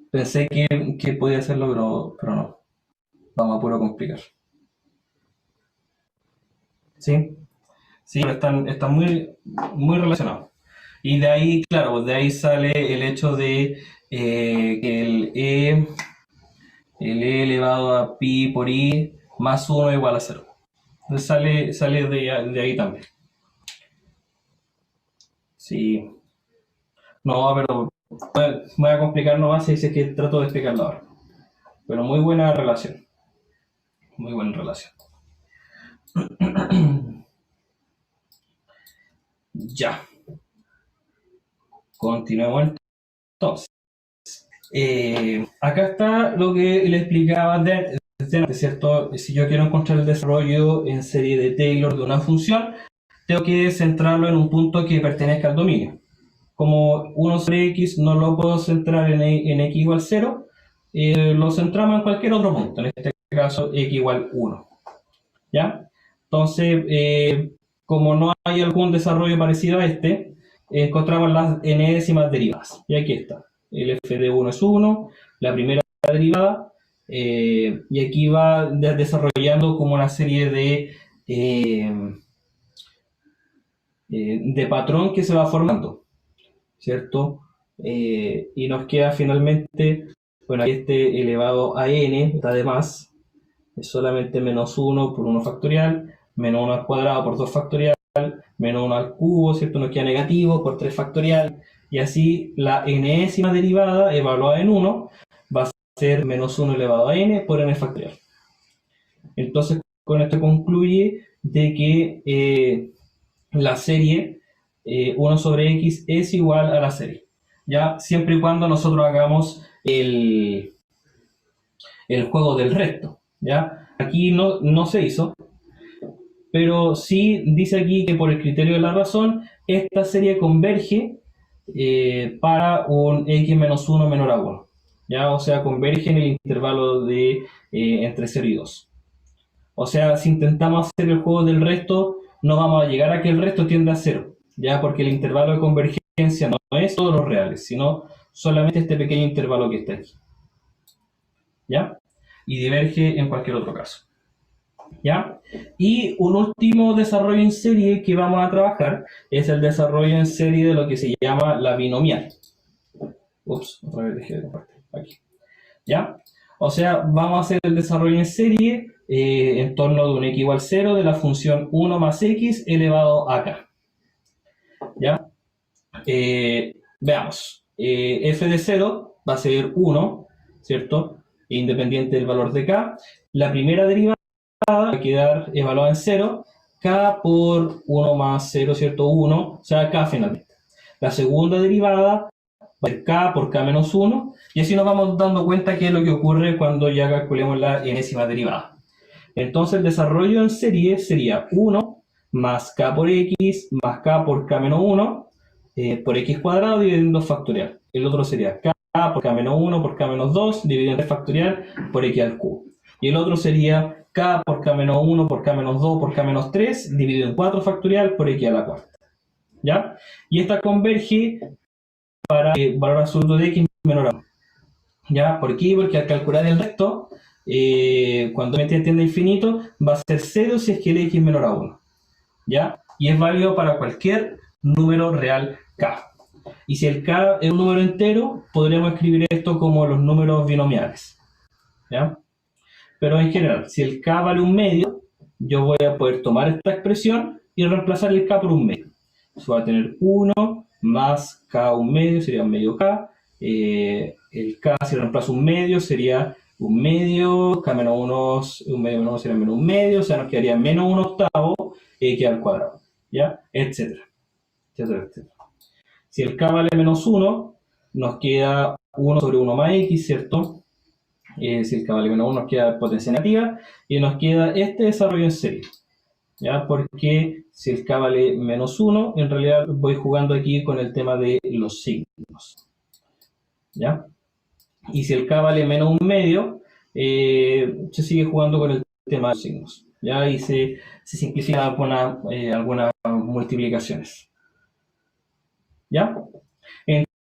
Pensé que podía hacerlo, pero no. Vamos a puro complicar. ¿Sí? Sí, pero están muy relacionados. Y de ahí, claro, de ahí sale el hecho de que el e elevado a pi por i más 1 igual a 0. Entonces sale de ahí también. Sí. No, pero voy a complicar nomás si es que trato de explicarlo ahora. Pero muy buena relación. Muy buena relación. Ya. Continuemos entonces. Acá está lo que le explicaba antes, ¿cierto? Si yo quiero encontrar el desarrollo en serie de Taylor de una función, tengo que centrarlo en un punto que pertenezca al dominio. Como 1 sobre x no lo puedo centrar en x igual 0, lo centramos en cualquier otro punto, en este caso x igual 1. ¿Ya? Entonces, como no hay algún desarrollo parecido a este, encontramos las n-décimas derivadas. Y aquí está. El f de 1 es 1, la primera derivada, y aquí va desarrollando como una serie de patrón que se va formando, ¿cierto? Y nos queda finalmente, bueno, este elevado a n, está de más, es solamente menos 1 por 1 factorial, menos 1 al cuadrado por 2 factorial, menos 1 al cubo, ¿cierto? Nos queda negativo por 3 factorial, y así la n-ésima derivada evaluada en 1 va a ser menos 1 elevado a n por n factorial. Entonces, con esto concluye de que la serie 1 sobre x es igual a la serie, ¿ya? Siempre y cuando nosotros hagamos el juego del resto, ¿ya? Aquí no se hizo, pero sí dice aquí que por el criterio de la razón, esta serie converge para un x menos 1 menor a 1, ¿ya? O sea, converge en el intervalo de entre 0 y 2. O sea, si intentamos hacer el juego del resto, no vamos a llegar a que el resto tienda a 0, ¿ya? Porque el intervalo de convergencia no es todos los reales, sino solamente este pequeño intervalo que está aquí, ¿ya? Y diverge en cualquier otro caso, ¿ya? Y un último desarrollo en serie que vamos a trabajar es el desarrollo en serie de lo que se llama la binomial. Ups, otra vez dejé de compartir, aquí, ¿ya? O sea, vamos a hacer el desarrollo en serie en torno de un x igual 0 de la función 1 más x elevado a k, ¿ya? Veamos, f de 0 va a ser 1, ¿cierto? Independiente del valor de k. La primera derivada va a quedar evaluada en 0, k por 1 más 0, ¿cierto? 1, o sea, k finalmente. La segunda derivada va a ser k por k menos 1, y así nos vamos dando cuenta qué es lo que ocurre cuando ya calculemos la enésima derivada. Entonces el desarrollo en serie sería 1 más k por x más k por k menos 1 por x cuadrado dividido en 2 factorial. El otro sería k por k menos 1 por k menos 2 dividido en 3 factorial por x al cubo. Y el otro sería k por k menos 1 por k menos 2 por k menos 3 dividido en 4 factorial por x a la cuarta, ¿ya? Y esta converge para valor absoluto de x menor a 1. ¿Ya? ¿Por qué? Porque al calcular el resto, cuando m tiende a infinito, va a ser 0 si es que el x es menor a 1. ¿Ya? Y es válido para cualquier número real k. Y si el k es un número entero, podremos escribir esto como los números binomiales, ¿ya? Pero en general, si el k vale un medio, yo voy a poder tomar esta expresión y reemplazar el k por un medio. Eso va a tener 1 más k un medio, sería un medio k. El k, si reemplazo un medio, sería un medio, k menos 1, un medio menos 1 sería menos un medio, o sea, nos quedaría menos un octavo x al cuadrado, ¿ya? Etcétera, etcétera, etcétera. Si el k vale menos 1, nos queda 1 sobre 1 más x, ¿cierto? Si el k vale menos 1, nos queda potencia negativa, y nos queda este desarrollo en serie, ¿ya? Porque si el k vale menos 1, en realidad voy jugando aquí con el tema de los signos, ¿ya? Y si el k vale menos un medio, se sigue jugando con el tema de los signos, ¿ya? Y se simplifica algunas multiplicaciones, ¿ya?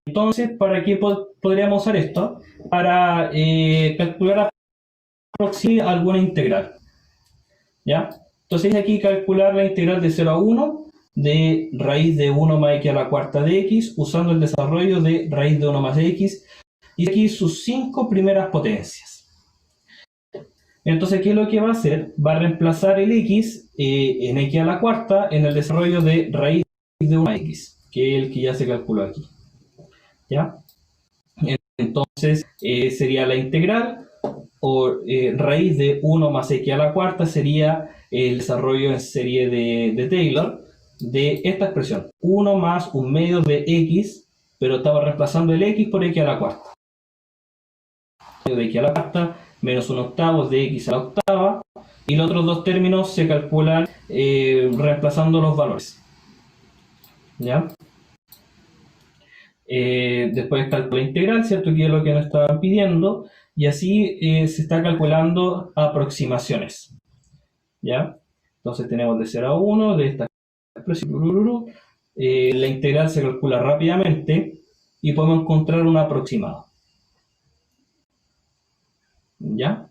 Entonces, ¿para qué podríamos usar esto? Para calcular aproximadamente alguna integral, ¿ya? Entonces aquí calcular la integral de 0 a 1 de raíz de 1 más x a la cuarta de x usando el desarrollo de raíz de 1 más x y aquí sus 5 primeras potencias. Entonces, ¿qué es lo que va a hacer? Va a reemplazar el x en x a la cuarta en el desarrollo de raíz de 1 más x, que es el que ya se calculó aquí, ¿ya? Entonces, sería la integral o raíz de 1 más x a la cuarta sería el desarrollo en serie de Taylor de esta expresión, 1 más un medio de x, pero estamos reemplazando el x por x a la cuarta. De x a la cuarta menos 1 octavo de x a la octava, y los otros dos términos se calculan reemplazando los valores, ¿ya? Después calculo la integral, ¿cierto? Que es lo que nos estaban pidiendo, y así se está calculando aproximaciones, ¿ya? Entonces tenemos de 0 a 1, de esta expresión, la integral se calcula rápidamente y podemos encontrar un aproximado, ¿ya?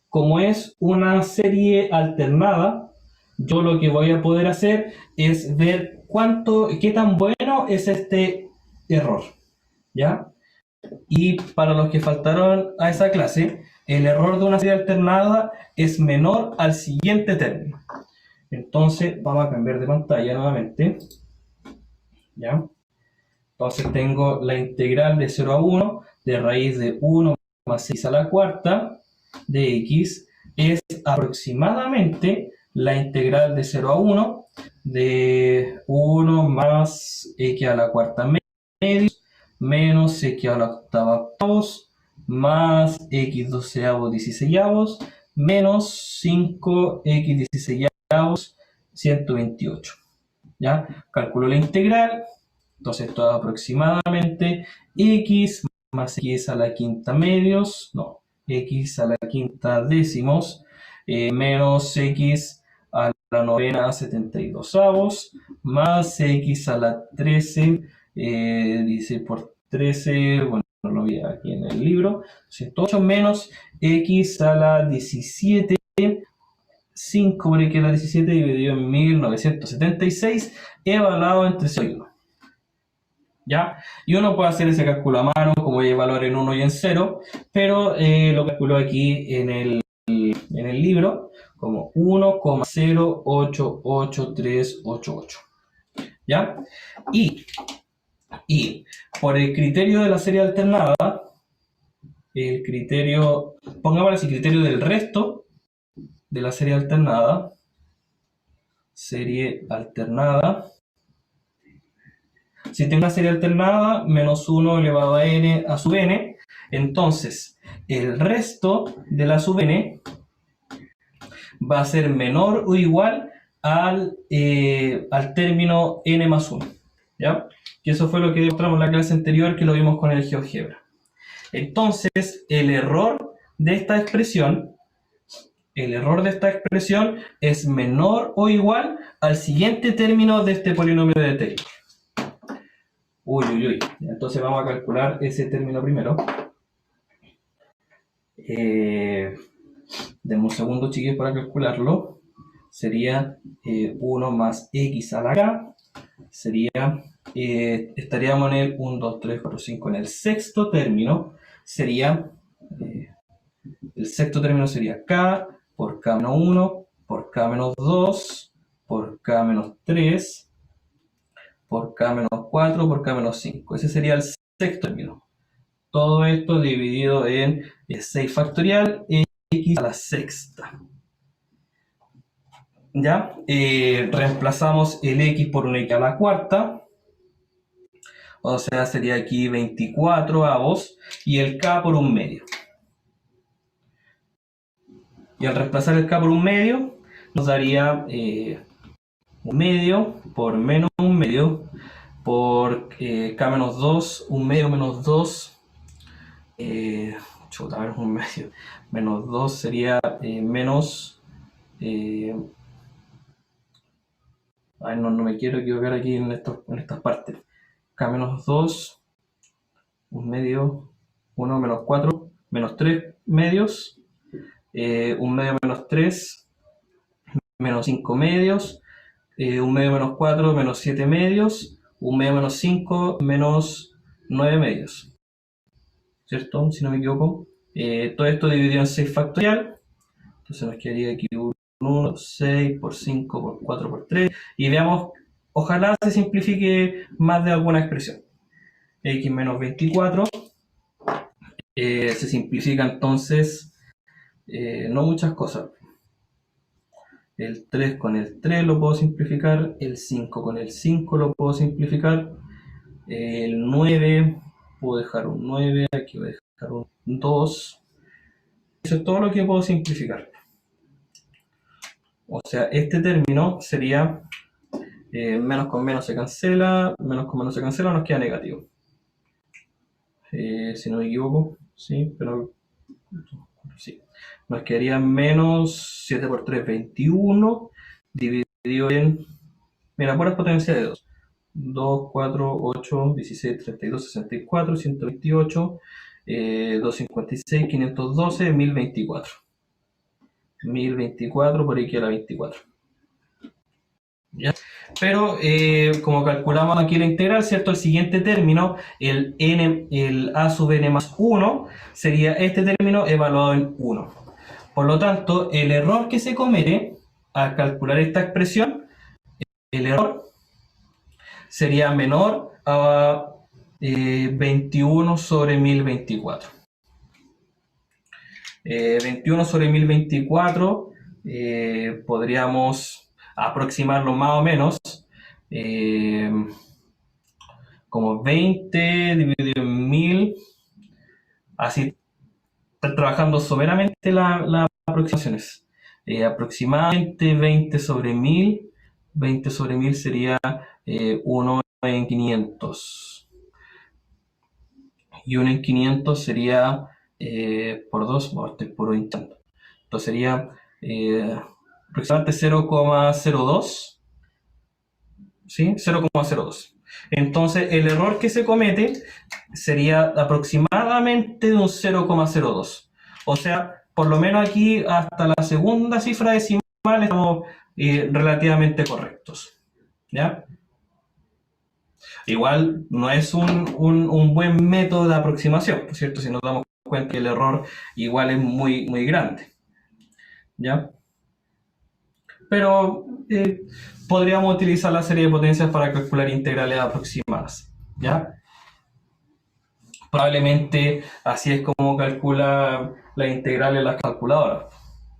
Como es una serie alternada, yo lo que voy a poder hacer es ver qué tan bueno es este error, ¿ya? Y para los que faltaron a esa clase, el error de una serie alternada es menor al siguiente término. Entonces, vamos a cambiar de pantalla nuevamente, ¿ya? Entonces tengo la integral de 0 a 1 de raíz de 1 más x a la cuarta de x es aproximadamente la integral de 0 a 1 de 1 más x a la cuarta medios menos x a la octava octavos más x doceavos dieciseisavos menos 5x dieciseisavos 128. ¿Ya? Calculo la integral, entonces esto es aproximadamente x más x a la quinta medios, no, x a la quinta décimos, menos x a la novena 72avos, más x a la 13, dice por 13, bueno, no lo vi aquí en el libro, 108 menos x a la 17, 5 por x a la 17 dividido en 1976, evaluado entre 0 y 1. ¿Ya? Y uno puede hacer ese cálculo a mano, como hay valor en 1 y en 0, pero lo calculo aquí en el libro como 1,088388. ¿Ya? Y por el criterio de la serie alternada, el criterio, pongamos así, criterio del resto de la serie alternada, si tengo una serie alternada, menos 1 elevado a n a sub n, entonces el resto de la sub n va a ser menor o igual al término n más 1, ¿ya? Y eso fue lo que demostramos en la clase anterior, que lo vimos con el GeoGebra. Entonces, el error de esta expresión es menor o igual al siguiente término de este polinomio de Taylor. Entonces vamos a calcular ese término primero. Denme un segundo, chiquillos, para calcularlo. Sería 1 más x a la k. Estaríamos en el 1, 2, 3, 4, 5. En el sexto término sería... el sexto término sería k por k menos 1, por k menos 2, por k menos 3, por k menos 4, por k menos 5. Ese sería el sexto término. Todo esto dividido en 6 factorial x a la sexta. ¿Ya? Reemplazamos el x por un x a la cuarta. O sea, sería aquí 24avos y el k por un medio. Y al reemplazar el k por un medio, nos daría un medio por menos un medio por k menos 2, un medio menos 2. Un medio. Menos 2 sería menos... no me quiero equivocar aquí en estas partes. K menos 2, un medio, 1 menos 4, menos 3 medios, un medio menos 3, menos 5 medios, un medio menos 4, menos 7 medios, un medio menos 5, menos 9 medios. ¿Cierto? Si no me equivoco. Todo esto dividido en 6 factorial. Entonces nos quedaría aquí 1, 6 por 5 por 4 por 3. Y veamos, ojalá se simplifique más de alguna expresión. X menos 24. Se simplifica entonces no muchas cosas. El 3 con el 3 lo puedo simplificar. El 5 con el 5 lo puedo simplificar. El 9, puedo dejar un 9. Aquí voy a dejar un 2. Eso es todo lo que puedo simplificar. O sea, este término sería menos con menos se cancela, menos con menos se cancela, nos queda negativo. Si no me equivoco, Sí, pero sí. Nos quedaría menos 7 por 3, 21, dividido en, mira, puras potencias de 2. 2, 4, 8, 16, 32, 64, 128, 256, 512, 1024. 1024, por ahí queda la 24. ¿Ya? Pero como calculamos aquí la integral, ¿cierto? El siguiente término, el a sub n más 1, sería este término evaluado en 1. Por lo tanto, el error que se comete al calcular esta expresión, el error sería menor a 21 sobre 1024. 21 sobre 1024 podríamos aproximarlo más o menos como 20 dividido en 1000, así trabajando someramente las aproximaciones. Aproximadamente 20 sobre 1000, 20 sobre 1000 sería 1 en 500. Y 1 en 500 sería por 2, estoy puro intento. Entonces sería aproximadamente 0,02. ¿Sí? 0,02. Entonces el error que se comete sería aproximadamente de un 0,02. O sea, por lo menos aquí hasta la segunda cifra decimal estamos relativamente correctos. ¿Ya? Igual no es un buen método de aproximación, ¿no es cierto? Si nos damos cuenta que el error igual es muy, muy grande. ¿Ya? Pero podríamos utilizar la serie de potencias para calcular integrales aproximadas. ¿Ya? Probablemente así es como calcula la integral en las calculadoras.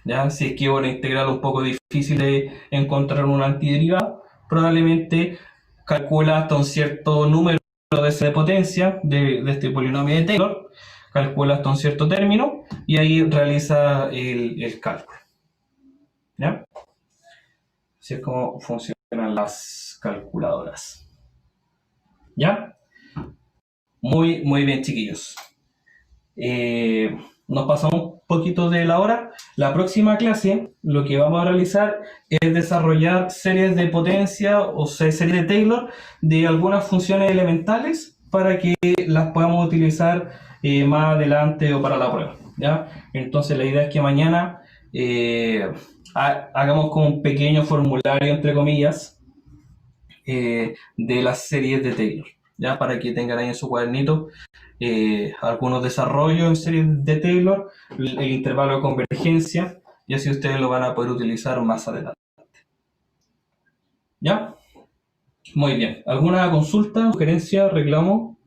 ¿Ya? Si es que es una integral un poco difícil de encontrar una antiderivada, probablemente calcula hasta un cierto número de potencia de este polinomio de Taylor, calcula hasta un cierto término y ahí realiza el cálculo. ¿Ya? Así es como funcionan las calculadoras. ¿Ya? Muy, muy bien, chiquillos. Nos pasamos un poquito de la hora. La próxima clase lo que vamos a realizar es desarrollar series de potencia o series de Taylor de algunas funciones elementales para que las podamos utilizar más adelante o para la prueba, ¿ya? Entonces la idea es que mañana hagamos como un pequeño formulario, entre comillas, de las series de Taylor, ¿ya? Para que tengan ahí en su cuadernito algunos desarrollos en series de Taylor, el intervalo de convergencia, y así ustedes lo van a poder utilizar más adelante. ¿Ya? Muy bien. ¿Alguna consulta, sugerencia, reclamo?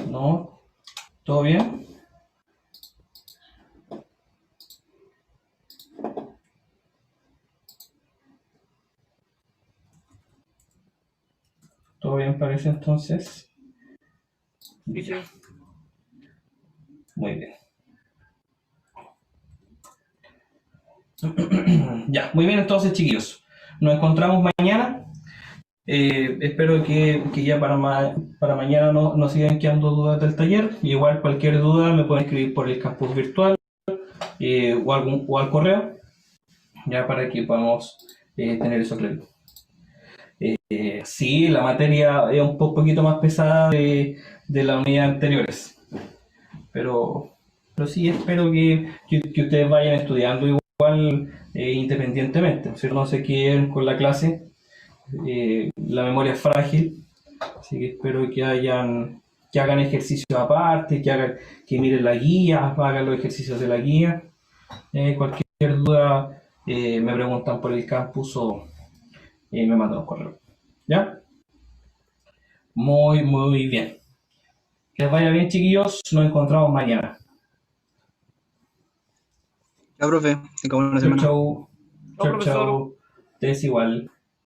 ¿No? ¿Todo bien? ¿Todo bien parece entonces? Sí, sí. Muy bien. Ya, muy bien entonces, chiquillos. Nos encontramos mañana. Espero que ya para mañana no sigan quedando dudas del taller. Igual cualquier duda me pueden escribir por el campus virtual o al correo, ya para que podamos tener eso claro. Sí, la materia es un poquito más pesada de las unidades anteriores, pero sí espero que ustedes vayan estudiando igual independientemente, si no se queden con la clase. La memoria es frágil, así que espero que hagan ejercicios aparte, que miren la guía, hagan los ejercicios de la guía. Cualquier duda me preguntan por el campus o me mandan un correo. ¿Ya? Muy, muy bien. Que les vaya bien, chiquillos. Nos encontramos mañana. Ya, profe, tenga buena Chau, semana. chau. Chao, profesor. Ustedes igual.